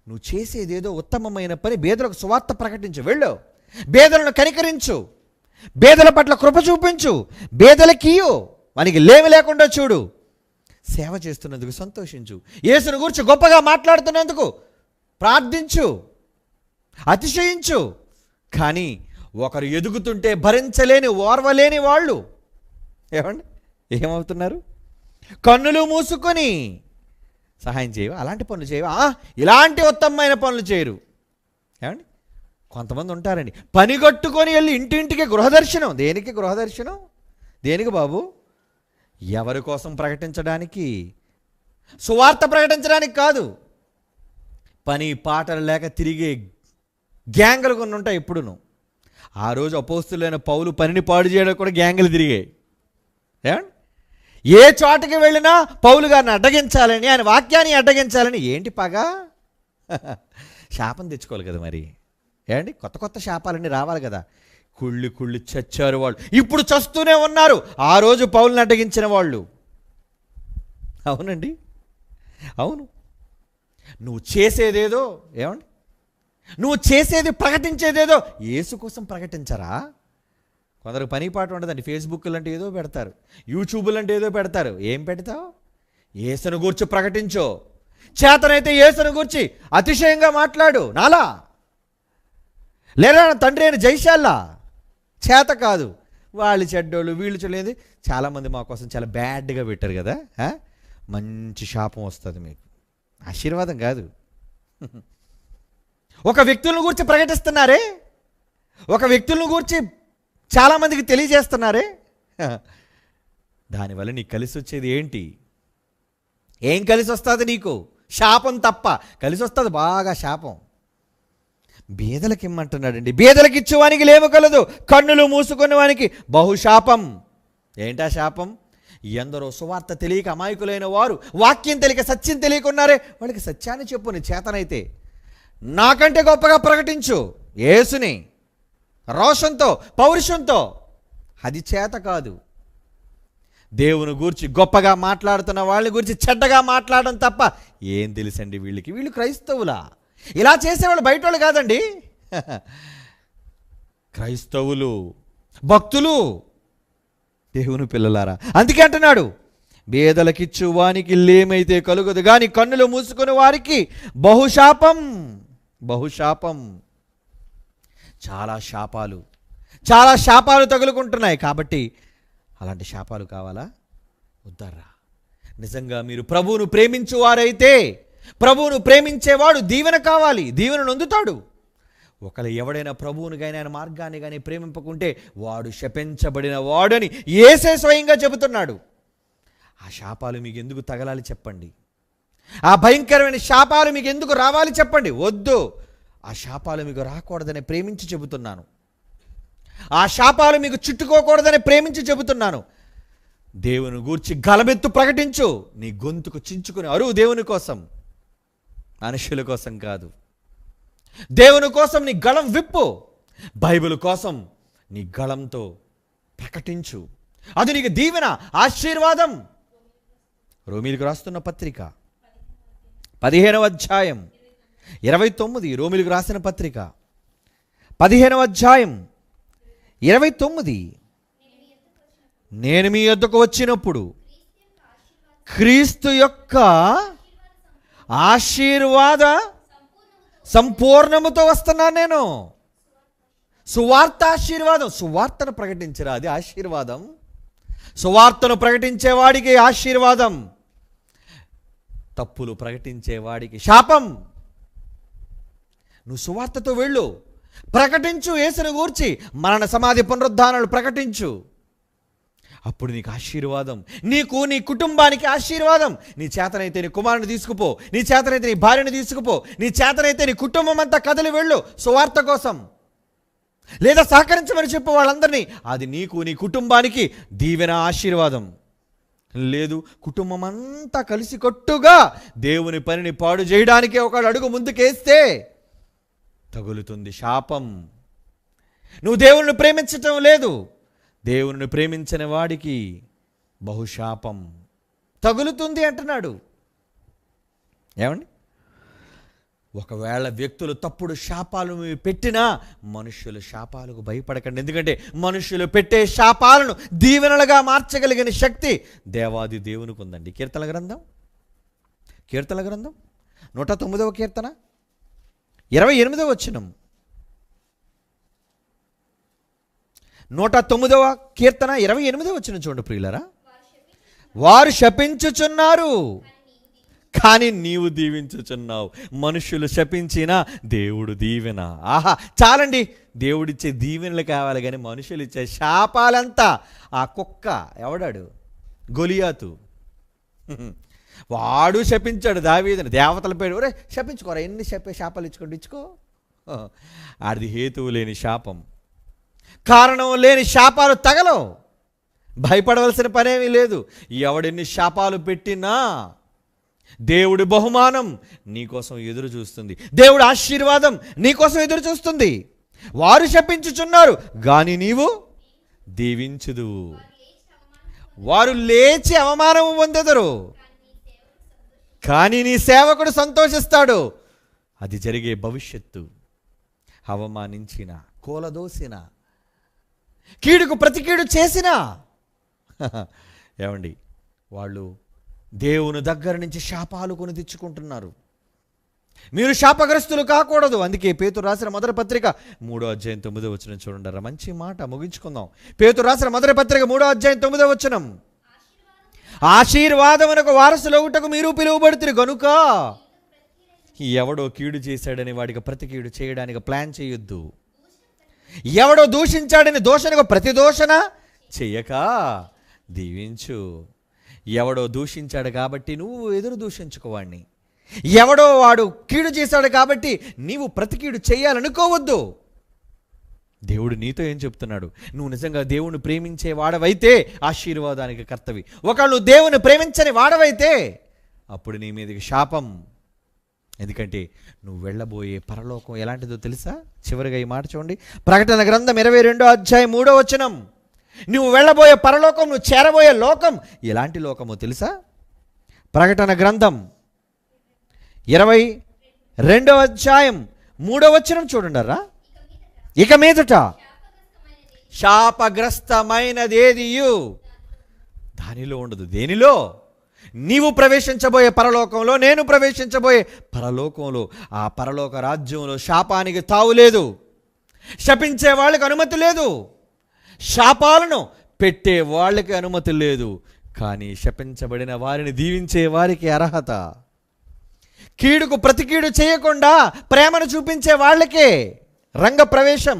నువ్వు చేసేదేదో ఉత్తమమైన పని, బేదలకు సువార్త ప్రకటించు. వెళ్ళు, బేదలను కనికరించు, బేదల పట్ల కృప చూపించు, బేదలకియు, వానికి లేమి లేకుండా చూడు. సేవ చేస్తున్నందుకు సంతోషించు, యేసును గురించి గొప్పగా మాట్లాడుతున్నందుకు ప్రార్థించు, అతిశయించు. కానీ ఒకరు ఎదుగుతుంటే భరించలేని, ఓర్వలేని వాళ్ళు ఏమవుతున్నారు? కన్నులు మూసుకొని సహాయం చేయవా, అలాంటి పనులు చేయవా, ఇలాంటి ఉత్తమమైన పనులు చేయరు. ఏమండి, కొంతమంది ఉంటారండి, పనిగట్టుకొని వెళ్ళి ఇంటింటికి గృహదర్శనం. దేనికి గృహదర్శనం? దేనికి బాబు? ఎవరి కోసం ప్రకటించడానికి? సువార్త ప్రకటించడానికి కాదు. పని పాటలు లేక తిరిగే గ్యాంగులు కొన్ని ఉంటాయి ఎప్పుడును. ఆ రోజు అపోస్తులైన పౌలు పనిని పాడు చేయడానికి కూడా గ్యాంగులు తిరిగాయి. ఏమండి, ఏ చోటకి వెళ్ళినా పౌలు గారిని అడ్డగించాలని, ఆయన వాక్యాన్ని అడ్డగించాలని. ఏంటి పగ? శాపం తెచ్చుకోవాలి కదా మరి. ఏమండి, కొత్త కొత్త శాపాలన్నీ రావాలి కదా. కుళ్ళి చచ్చారు వాళ్ళు, ఇప్పుడు చస్తూనే ఉన్నారు ఆ రోజు పౌలుని అడ్డగించిన వాళ్ళు. అవునండి, అవును. నువ్వు చేసేదేదో, ఏమండి, నువ్వు చేసేది ప్రకటించేదేదో యేసు కోసం ప్రకటించరా? కొందరు పని పాట ఉండదండి. ఫేస్బుక్లు అంటే ఏదో పెడతారు, యూట్యూబ్లు అంటే ఏదో పెడతారు. ఏం పెడతావు? యేసును గూర్చి ప్రకటించో. చేతనైతే యేసును గూర్చి అతిశయంగా మాట్లాడు. నాలా లేదా తండ్రి అయిన జైశాల్లా చేత కాదు. వాళ్ళు చెడ్డోళ్ళు, వీళ్ళు చెడ్డలేదు. చాలామంది మా కోసం చాలా బ్యాడ్గా పెట్టారు కదా. మంచి శాపం వస్తుంది మీకు, ఆశీర్వాదం కాదు. ఒక వ్యక్తులను గురించి ప్రకటిస్తున్నారే, ఒక వ్యక్తులను గురించి చాలామందికి తెలియజేస్తున్నారే, దానివల్ల నీకు కలిసి వచ్చేది ఏంటి? ఏం కలిసి వస్తుంది నీకు? శాపం తప్ప. కలిసి వస్తుంది బాగా శాపం. బీదలకి ఇమ్మంటున్నాడండి. బీదలకి ఇచ్చేవానికి లేము కలదు, కన్నులు మూసుకునే వానికి బహుశాపం. ఏంటా శాపం? ఎందరో సువార్త తెలియక అమాయకులైన వారు, వాక్యం తెలియక సత్యం తెలియకున్నారే, వాళ్ళకి సత్యాన్ని చెప్పు. నీ చేతనైతే నాకంటే గొప్పగా ప్రకటించు యేసుని, రోషంతో, పౌరుషంతో. అది చేత కాదు. దేవుని గురించి గొప్పగా మాట్లాడుతున్న వాళ్ళని గురించి చెడ్డగా మాట్లాడడం తప్ప ఏం తెలుసండి వీళ్ళకి? వీళ్ళు క్రైస్తవులా? ఇలా చేసేవాళ్ళు బయట వాళ్ళు కాదండి, క్రైస్తవులు, భక్తులు, దేవుని పిల్లలారా. అందుకే అంటున్నాడు, బేదలకిచ్చు వానికి లేమైతే కలుగదు, కానీ కన్నులు మూసుకుని వారికి బహుశాపం. బహుశాపం. చాలా శాపాలు తగులుకుంటున్నాయి. కాబట్టి అలాంటి శాపాలు కావాలా? వద్దరా. నిజంగా మీరు ప్రభువును ప్రేమించువారైతే, ప్రభువును ప్రేమించేవాడు దీవెన కావాలి, దీవెన నొందుతాడు. ఒకవేళ ఎవడైనా ప్రభువుని కానీ ఆయన మార్గాన్ని కానీ ప్రేమింపకుంటే వాడు శపించబడిన వాడని యేసే స్వయంగా చెబుతున్నాడు. ఆ శాపాలు మీకు ఎందుకు తగలాలి చెప్పండి? ఆ భయంకరమైన శాపాలు మీకు ఎందుకు రావాలి చెప్పండి? వద్దు. ఆ శాపాలు మీకు రాకూడదని ప్రేమించి చెబుతున్నాను. ఆ శాపాలు మీకు చుట్టుకోకూడదని ప్రేమించి చెబుతున్నాను. దేవుని గూర్చి గలమెత్తు ప్రకటించు. నీ గొంతుకు చించుకుని అరువు దేవుని కోసం, మనుషుల కోసం కాదు. దేవుని కోసం నీ గళం విప్పు. బైబిల్ కోసం నీ గళంతో ప్రకటించు. అది నీకు దీవెన, ఆశీర్వాదం. రోమీలకు రాస్తున్న పత్రిక 15వ అధ్యాయం 29. రోమీలకు రాసిన పత్రిక 15వ అధ్యాయం 29. నేను మీ యొద్దకు వచ్చినప్పుడు క్రీస్తు యొక్క ఆశీర్వాద సంపూర్ణముతో వస్తున్నాను నేను. సువార్త ఆశీర్వాదం. సువార్తను ప్రకటించరా, అది ఆశీర్వాదం. సువార్తను ప్రకటించేవాడికి ఆశీర్వాదం, తప్పులు ప్రకటించేవాడికి శాపం. నువ్వు సువార్తతో వెళ్ళు, ప్రకటించు. యేసును గూర్చి మరణ సమాధి పునరుద్ధానాలు ప్రకటించు. అప్పుడు నీకు ఆశీర్వాదం, నీకు నీ కుటుంబానికి ఆశీర్వాదం. నీ చేతనైతే నీ కుమారుని తీసుకుపో, నీ చేతనైతే నీ భార్యను తీసుకుపో, నీ చేతనైతే నీ కుటుంబం అంతా కదిలి వెళ్ళు సువార్త కోసం. లేదా సహకరించమని చెప్పు వాళ్ళందరినీ. అది నీకు నీ కుటుంబానికి దీవెన, ఆశీర్వాదం. లేదు, కుటుంబం అంతా కలిసి కట్టుగా దేవుని పనిని పాడు చేయడానికే ఒక అడుగు ముందుకేస్తే తగులుతుంది శాపం. నువ్వు దేవుని ప్రేమించటం లేదు, దేవుని ప్రేమించని వాడికి ఒకవేళ వ్యక్తులు తప్పుడు శాపాలు పెట్టినా మనుష్యుల శాపాలకు భయపడకండి. ఎందుకంటే మనుష్యులు పెట్టే శాపాలను దీవెనలుగా మార్చగలిగిన శక్తి దేవాది దేవునికి ఉందండి. కీర్తన గ్రంథం 109వ కీర్తన 28వ వచనం. 109వ కీర్తన 28వ వచనం చూడండి ప్రియులారా. వారు శపించుచున్నారు కానీ నీవు దీవించుచున్నావు. మనుషులు శపించిన దేవుడు దీవెన. ఆహా, చాలండి. దేవుడిచ్చే దీవెనలు కావాలి కానీ మనుషులు ఇచ్చే శాపాలంతా. ఆ కుక్క ఎవడాడు? గొలియాతు. వాడు శపించాడు దావీదుని. దేవతల పేరు ఒరే శపించుకోరా, ఎన్ని శాపాలు ఇచ్చుకో. ఆడిది హేతువు లేని శాపం, కారణం లేని శాపాలు తగలవు. భయపడవలసిన పనేమీ లేదు. ఎవడెన్ని శాపాలు పెట్టినా దేవుడి బహుమానం నీకోసం ఎదురు చూస్తుంది. దేవుడి ఆశీర్వాదం నీకోసం ఎదురు చూస్తుంది. వారు శపించుచున్నారు కానీ నీవు దీవించుదు. వారు లేచి అవమానం పొందెదరు కానీ నీ సేవకుడు సంతోషిస్తాడు. అది జరిగే భవిష్యత్తు. అవమానించిన, కూలదోసిన, కీడుకు ప్రతి కీడు చేసిన ఏమండి వాళ్ళు దేవుని దగ్గర నుంచి శాపాలు కొని తెచ్చుకుంటున్నారు. మీరు శాపగ్రస్తులు కాకూడదు. అందుకే పేతురు రాసిన మొదటి పత్రిక 3వ అధ్యాయం 9వ వచనం చూడండి. మంచి మాట, ముగించుకుందాం. పేతురు రాసిన మొదటి పత్రిక 3వ అధ్యాయం 9వ వచనం. ఆశీర్వాదమునకు వారసులగుటకు మీరు పిలువబడుతురు గనుక ఎవడో కీడు చేశాడని వాడికి ప్రతి కీడు చేయడానికి ప్లాన్ చేయొద్దు. ఎవడో దూషించాడని దోషణకు ప్రతి దోషణ చెయ్యక దీవించు. ఎవడో దూషించాడు కాబట్టి నువ్వు ఎదురు దూషించుకోవాడిని. ఎవడో వాడు కీడు చేశాడు కాబట్టి నీవు ప్రతి కీడు చేయాలనుకోవద్దు. దేవుడు నీతో ఏం చెప్తున్నాడు? నువ్వు నిజంగా దేవుని ప్రేమించే వాడవైతే ఆశీర్వాదానికి కర్తవి. ఒకవేళ నువ్వు దేవుని ప్రేమించని వాడవైతే అప్పుడు నీ మీదకి శాపం. ఎందుకంటే నువ్వు వెళ్ళబోయే పరలోకం ఎలాంటిదో తెలుసా? చివరిగా ఈ మాట చూడండి. ప్రకటన గ్రంథం 22వ అధ్యాయం 3వ వచనం. నువ్వు వెళ్ళబోయే పరలోకం, నువ్వు చేరబోయే లోకం ఎలాంటి లోకమో తెలుసా? ప్రకటన గ్రంథం 22వ అధ్యాయం 3వ వచనం చూడండిరా. ఇక మీదట శాపగ్రస్తమైనదేదియు దానిలో ఉండదు. దేనిలో? నీవు ప్రవేశించబోయే పరలోకంలో, నేను ప్రవేశించబోయే పరలోకంలో, ఆ పరలోక రాజ్యంలో శాపానికి తావు లేదు. శపించే వాళ్ళకి అనుమతి లేదు. శాపాలను పెట్టే వాళ్ళకి అనుమతి లేదు. కానీ శపించబడిన వారిని దీవించే వారికి అర్హత. కీడుకు ప్రతి కీడు చేయకుండా ప్రేమను చూపించే వాళ్ళకే రంగ ప్రవేశం,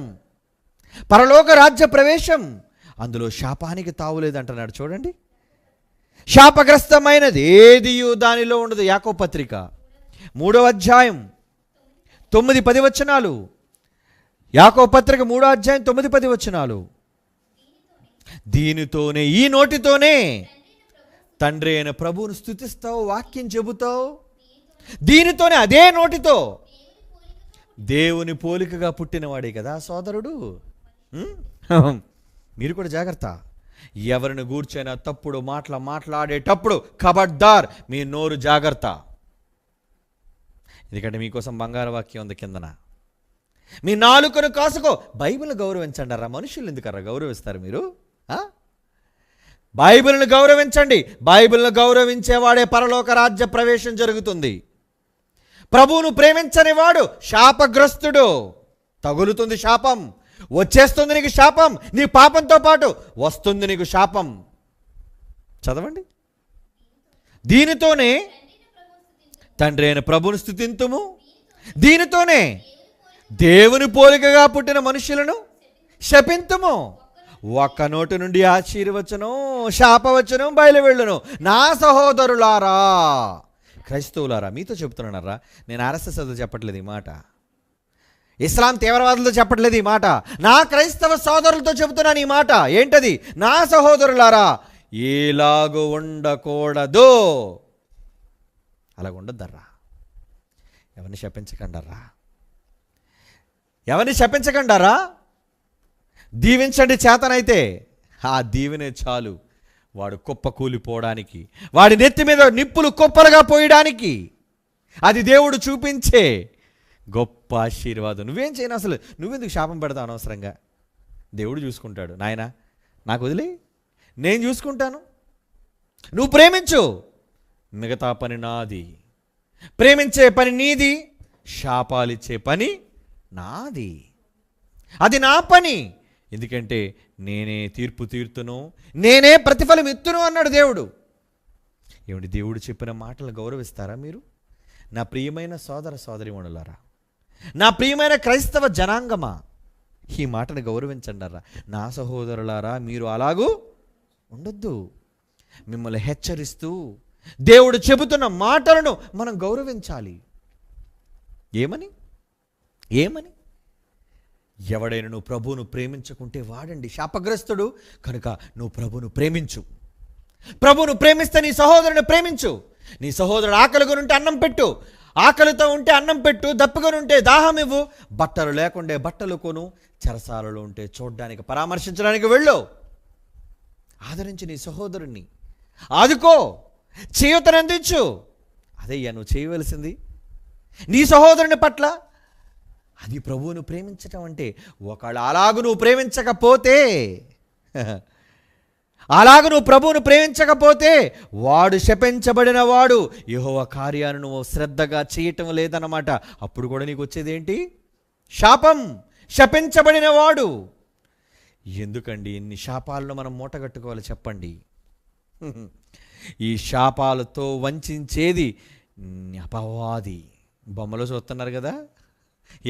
పరలోక రాజ్య ప్రవేశం. అందులో శాపానికి తావులేదంటున్నాడు. చూడండి, శాపగ్రస్తమైనది ఏదియు దానిలో ఉండదు. యాకోబు పత్రిక 3వ అధ్యాయం 9-10 వచనాలు. యాకోబు పత్రిక 3వ అధ్యాయం 9-10 వచనాలు. దీనితోనే, ఈ నోటితోనే తండ్రి అయిన ప్రభువును స్తుతిస్తావు, వాక్యం చెబుతావు. దీనితోనే, అదే నోటితో దేవుని పోలికగా పుట్టినవాడే కదా సోదరుడు. మీరు కూడా జాగ్రత్త. ఎవరిని గూర్చైనా తప్పుడు మాట్లాడేటప్పుడు ఖబర్దార్, మీ నోరు జాగ్రత్త. ఎందుకంటే మీకోసం బంగారు వాక్యం ఉంది కిందన. మీ నాలుకను కాసుకో. బైబిల్ని గౌరవించండి అరా. మనుషులు ఎందుకర్రా గౌరవిస్తారు మీరు? బైబిల్ని గౌరవించండి. బైబిల్ని గౌరవించేవాడే పరలోక రాజ్య ప్రవేశం జరుగుతుంది. ప్రభువును ప్రేమించని వాడు శాపగ్రస్తుడు. తగులుతుంది శాపం, వచ్చేస్తుంది నీకు శాపం. నీ పాపంతో పాటు వస్తుంది నీకు శాపం. చదవండి. దీనితోనే తండ్రి అయిన ప్రభువును స్తుతింతుము, దీనితోనే దేవుని పోలికగా పుట్టిన మనుషులను శపింతుము. ఒక్క నోటి నుండి ఆశీర్వచనం, శాపవచనం బయలువెళ్ళును. నా సహోదరులారా, క్రైస్తవులారా, మీతో చెప్తున్నానరా. నేను ఆర్ఎస్ఎస్ చెప్పట్లేదు ఈ మాట, ఇస్లాం తీవ్రవాదులతో చెప్పట్లేదు ఈ మాట. నా క్రైస్తవ సోదరులతో చెబుతున్నాను ఈ మాట. ఏంటది? నా సహోదరులారా, ఎలాగూ ఉండకూడదు. అలాగ ఉండద్దర్రా. ఎవరిని శపించకండర్రా. ఎవరిని శపించకండారా. దీవించండి చేతనైతే. ఆ దీవెనే చాలు వాడు కుప్ప కూలిపోవడానికి, వాడి నెత్తి మీద నిప్పులు కుప్పలుగా పోయడానికి. అది దేవుడు చూపించే గొప్ప ఆశీర్వాదం. నువ్వేం చేయను, అసలు నువ్వెందుకు శాపం పెడతావు అనవసరంగా? దేవుడు చూసుకుంటాడు. నాయనా నాకు వదిలే, నేను చూసుకుంటాను, నువ్వు ప్రేమించు, మిగతా పని నాది. ప్రేమించే పని నీది, శాపాలిచ్చే పని నాది. అది నా పని. ఎందుకంటే నేనే తీర్పు తీర్తును, నేనే ప్రతిఫలం ఇత్తును అన్నాడు దేవుడు. ఏమిటి, దేవుడు చెప్పిన మాటలు గౌరవిస్తారా మీరు? నా ప్రియమైన సోదర సోదరీమణులారా, నా ప్రియమైన క్రైస్తవ జనాంగమా, ఈ మాటను గౌరవించండారా. నా సహోదరులారా, మీరు అలాగూ ఉండొద్దు. మిమ్మల్ని హెచ్చరిస్తూ దేవుడు చెబుతున్న మాటలను మనం గౌరవించాలి. ఏమని? ఎవడైనా నువ్వు ప్రభువును ప్రేమించకుంటే వాడండి శాపగ్రస్తుడు. కనుక నువ్వు ప్రభువును ప్రేమించు. ప్రభువును ప్రేమిస్తే నీ సహోదరుని ప్రేమించు. నీ సహోదరుడు ఆకలిగా ఉంటే అన్నం పెట్టు, ఆకలితో ఉంటే అన్నం పెట్టు, దప్పుగా ఉంటే దాహం ఇవ్వు, బట్టలు లేకుండే బట్టలు కొను, చెరసాలలో ఉంటే చూడడానికి పరామర్శించడానికి వెళ్ళు. ఆదరించి నీ సహోదరుణ్ణి ఆదుకో, చేయూతనందించు. అదయ్యా నువ్వు చేయవలసింది నీ సహోదరుని పట్ల. అది ప్రభువును ప్రేమించటం అంటే. ఒకవేళ అలాగూ నువ్వు ప్రేమించకపోతే, ప్రభువును ప్రేమించకపోతే వాడు శపించబడిన వాడు. యెహోవా కార్యాన్ని నువ్వు శ్రద్ధగా చేయటం లేదన్నమాట. అప్పుడు కూడా నీకు వచ్చేది ఏంటి? శాపం. శపించబడిన వాడు. ఎందుకండి ఇన్ని శాపాలను మనం మూటగట్టుకోవాలి చెప్పండి? ఈ శాపాలతో వంచేది అపవాది. బొమ్మలో చూస్తున్నారు కదా,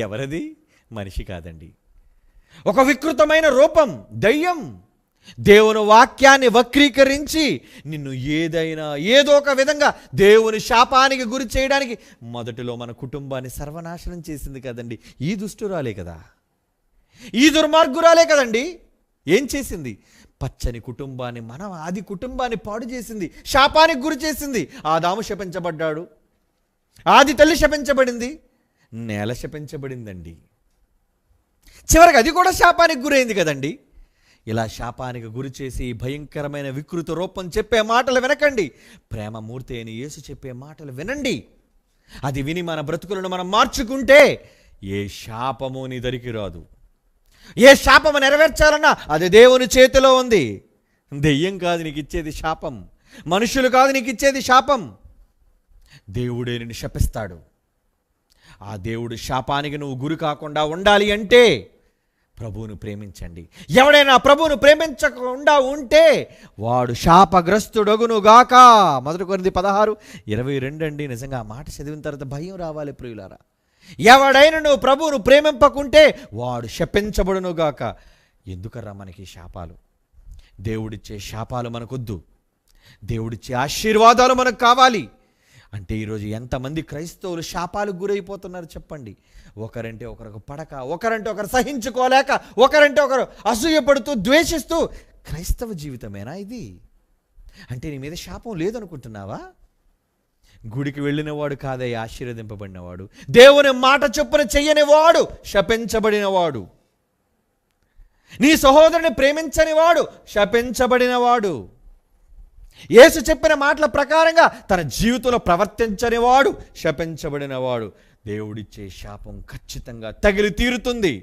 ఎవరది? మనిషి కాదండి, ఒక వికృతమైన రూపం, దయ్యం. దేవుని వాక్యాన్ని వక్రీకరించి నిన్ను ఏదో ఒక విధంగా దేవుని శాపానికి గురి చేయడానికి మొదటిలో మన కుటుంబాన్ని సర్వనాశనం చేసింది కదండి. ఈ దుష్టురాలే కదా, ఈ దుర్మార్గురాలే కదండి. ఏం చేసింది? పచ్చని కుటుంబాన్ని, మన ఆది కుటుంబాన్ని పాడు చేసింది, శాపానికి గురి చేసింది. ఆదాము శపించబడ్డాడు, ఆది తల్లి శపించబడింది, నేల శపించబడిందండి. చివరికి అది కూడా శాపానికి గురైంది కదండి. ఇలా శాపానికి గురి చేసి భయంకరమైన వికృత రూపం చెప్పే మాటలు వినకండి. ప్రేమమూర్తి అయిన యేసు చెప్పే మాటలు వినండి. అది విని మన బ్రతుకులను మనం మార్చుకుంటే ఏ శాపము నీ దరికి రాదు. ఏ శాపము నెరవేర్చాలన్నా అది దేవుని చేతిలో ఉంది. దెయ్యం కాదు నీకు ఇచ్చేది శాపం, మనుషులు కాదు నీకు ఇచ్చేది శాపం. దేవుడే నిన్ను శపిస్తాడు. ఆ దేవుడు శాపానికి నువ్వు గురి కాకుండా ఉండాలి అంటే ప్రభువును ప్రేమించండి. ఎవడైనా ప్రభువును ప్రేమించకుండా ఉంటే వాడు శాపగ్రస్తుడగునుగాక. 1 కొరింథీ 16:22 అండి. నిజంగా ఆ మాట చదివిన తర్వాత భయం రావాలి ప్రియులారా. ఎవడైనా నువ్వు ప్రభువును ప్రేమింపకుంటే వాడు శపించబడునుగాక. ఎందుకర్రా మనకి శాపాలు? దేవుడిచ్చే శాపాలు మనకొద్దు, దేవుడిచ్చే ఆశీర్వాదాలు మనకు కావాలి. అంటే ఈరోజు ఎంతమంది క్రైస్తవులు శాపాలకు గురైపోతున్నారు చెప్పండి? ఒకరంటే ఒకరికి పడక, ఒకరంటే ఒకరు సహించుకోలేక, ఒకరంటే ఒకరు అసూయపడుతూ ద్వేషిస్తూ. క్రైస్తవ జీవితమేనా ఇది? అంటే నీ మీద శాపం లేదనుకుంటున్నావా? గుడికి వెళ్ళినవాడు కాదయ్య ఆశీర్వదింపబడినవాడు. దేవుని మాట చొప్పున చెయ్యనివాడు శపించబడినవాడు. నీ సహోదరుని ప్రేమించని వాడు శపించబడినవాడు. యేసు చెప్పిన మాటల ప్రకారంగా తన జీవితంలో ప్రవర్తించని వాడు శపించబడినవాడు. దేవుడిచ్చే శాపం ఖచ్చితంగా తగిలి తీరుతుంది.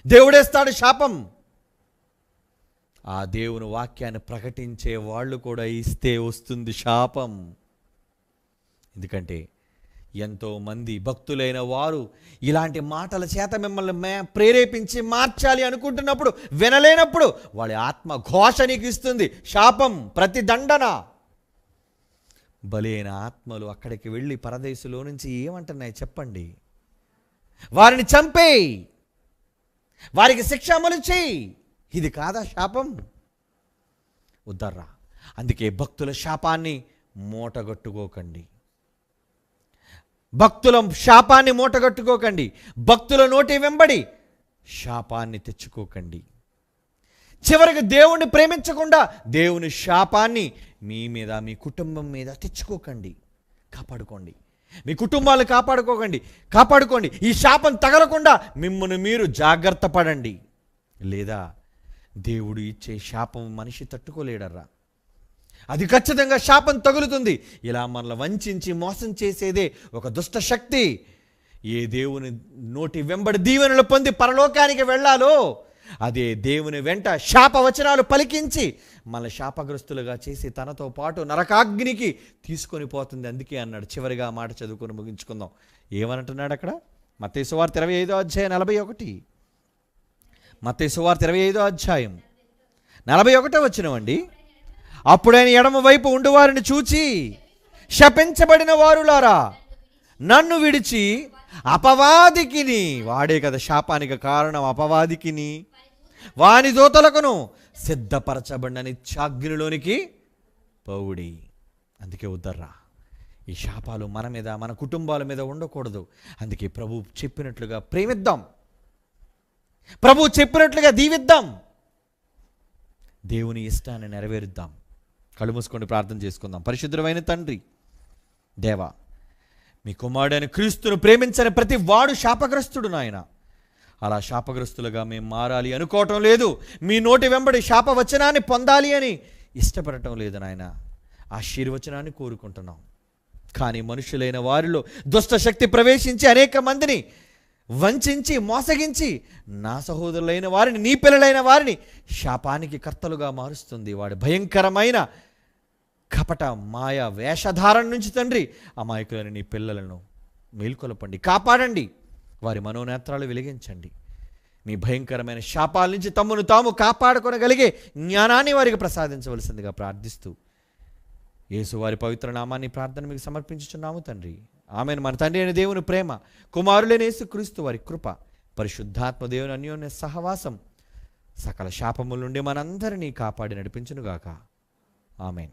దేవుడేస్తాడు శాపం. ఆ దేవుని వాక్యాన్ని ప్రకటించే వాళ్ళు కూడా ఇస్తే వస్తుంది శాపం. ఎందుకంటే ఎంతోమంది భక్తులైన వారు ఇలాంటి మాటల చేత మిమ్మల్ని ప్రేరేపించి మార్చాలి అనుకుంటున్నప్పుడు వినలేనప్పుడు వాళ్ళ ఆత్మ ఘోష నీకు ఇస్తుంది శాపం, ప్రతిదండన. బలైన ఆత్మలు అక్కడికి వెళ్ళి పరదేశులో నుంచి ఏమంటున్నాయి చెప్పండి? వారిని చంపేయి, వారికి శిక్ష అమలు చేయి. ఇది కాదా శాపం? ఉద్దర్రా. అందుకే భక్తుల శాపాన్ని మూటగట్టుకోకండి. భక్తుల శాపాన్ని మూటగట్టుకోకండి. భక్తుల నోటి వెంబడి శాపాన్ని తెచ్చుకోకండి. చివరికి దేవుణ్ణి ప్రేమించకుండా దేవుని శాపాన్ని మీ మీద, మీ కుటుంబం మీద తెచ్చుకోకండి. కాపాడుకోండి, మీ కుటుంబాలు కాపాడుకోండి. ఈ శాపం తగలకుండా మిమ్మల్ని మీరు జాగ్రత్త పడండి. లేదా దేవుడు ఇచ్చే శాపం మనిషి తట్టుకోలేడర్రా. అది ఖచ్చితంగా శాపం తగులుతుంది. ఇలా మనల్ని వంచి మోసం చేసేదే ఒక దుష్ట శక్తి. ఏ దేవుని నోటి వెంబడి దీవెనలు పొంది పరలోకానికి వెళ్ళాలో అదే దేవుని వెంట శాపవచనాలు పలికించి మన శాపగ్రస్తులుగా చేసి తనతో పాటు నరకాగ్నికి తీసుకొని పోతుంది. అందుకే అన్నాడు. చివరిగా మాట చదువుకొని ముగించుకుందాం. ఏమనంటున్నాడు అక్కడ? మత్తయి సువార్త 25వ అధ్యాయం 41. మత్తయి సువార్త 25వ అధ్యాయం 41వ వచనమండి. అప్పుడైన ఎడమ వైపు ఉండువారిని చూచి, శపించబడిన వారులారా, నన్ను విడిచి అపవాదికిని, వాడే కదా శాపానికి కారణం, అపవాదికిని వాని దూతలకును సిద్ధపరచబడిన నిత్యాగ్నిలోనికి పౌడి. అందుకే ఉద్దర్రా, ఈ శాపాలు మన మీద, మన కుటుంబాల మీద ఉండకూడదు. అందుకే ప్రభు చెప్పినట్లుగా ప్రేమిద్దాం, ప్రభు చెప్పినట్లుగా దీవిద్దాం, దేవుని ఇష్టాన్ని నెరవేరుద్దాం. కళ్ళు మూసుకొని ప్రార్థన చేసుకుందాం. పరిశుద్ధమైన తండ్రి, దేవా, మీ కుమారుడైన క్రీస్తును ప్రేమించని ప్రతి వాడు శాపగ్రస్తుడు నాయన. అలా శాపగ్రస్తులుగా మేము మారాలి అనుకోవటం లేదు. మీ నోటి వెంబడి శాపవచనాన్ని పొందాలి అని ఇష్టపడటం లేదు నాయన. ఆశీర్వచనాన్ని కోరుకుంటున్నాం. కానీ మనుషులైన వారిలో దుష్ట శక్తి ప్రవేశించి అనేక మందిని వంచించి మోసగించి నా సహోదరులైన వారిని, నీ పిల్లలైన వారిని శాపానికి కర్తలుగా మారుస్తుంది. వాడి భయంకరమైన కపట మాయ వేషధారణ నుంచి తండ్రి అమాయకులైన నీ పిల్లలను మేల్కొలపండి, కాపాడండి, వారి మనోనేత్రాలు వెలిగించండి. మీ భయంకరమైన శాపాల నుంచి తమ్మును తాము కాపాడుకొనగలిగే జ్ఞానాన్ని వారికి ప్రసాదించవలసిందిగా ప్రార్థిస్తూ యేసు వారి పవిత్ర నామాన్ని ప్రార్థన మీకు సమర్పించుచున్నాము తండ్రి. ఆమెను. మన తండ్రి అయిన దేవుని ప్రేమ, కుమారులైన యేసు క్రీస్తు వారి కృప, పరిశుద్ధాత్మ దేవుని అన్యోన్య సహవాసం సకల శాపముల నుండి మనందరినీ కాపాడి నడిపించునుగాక. ఆమెన్.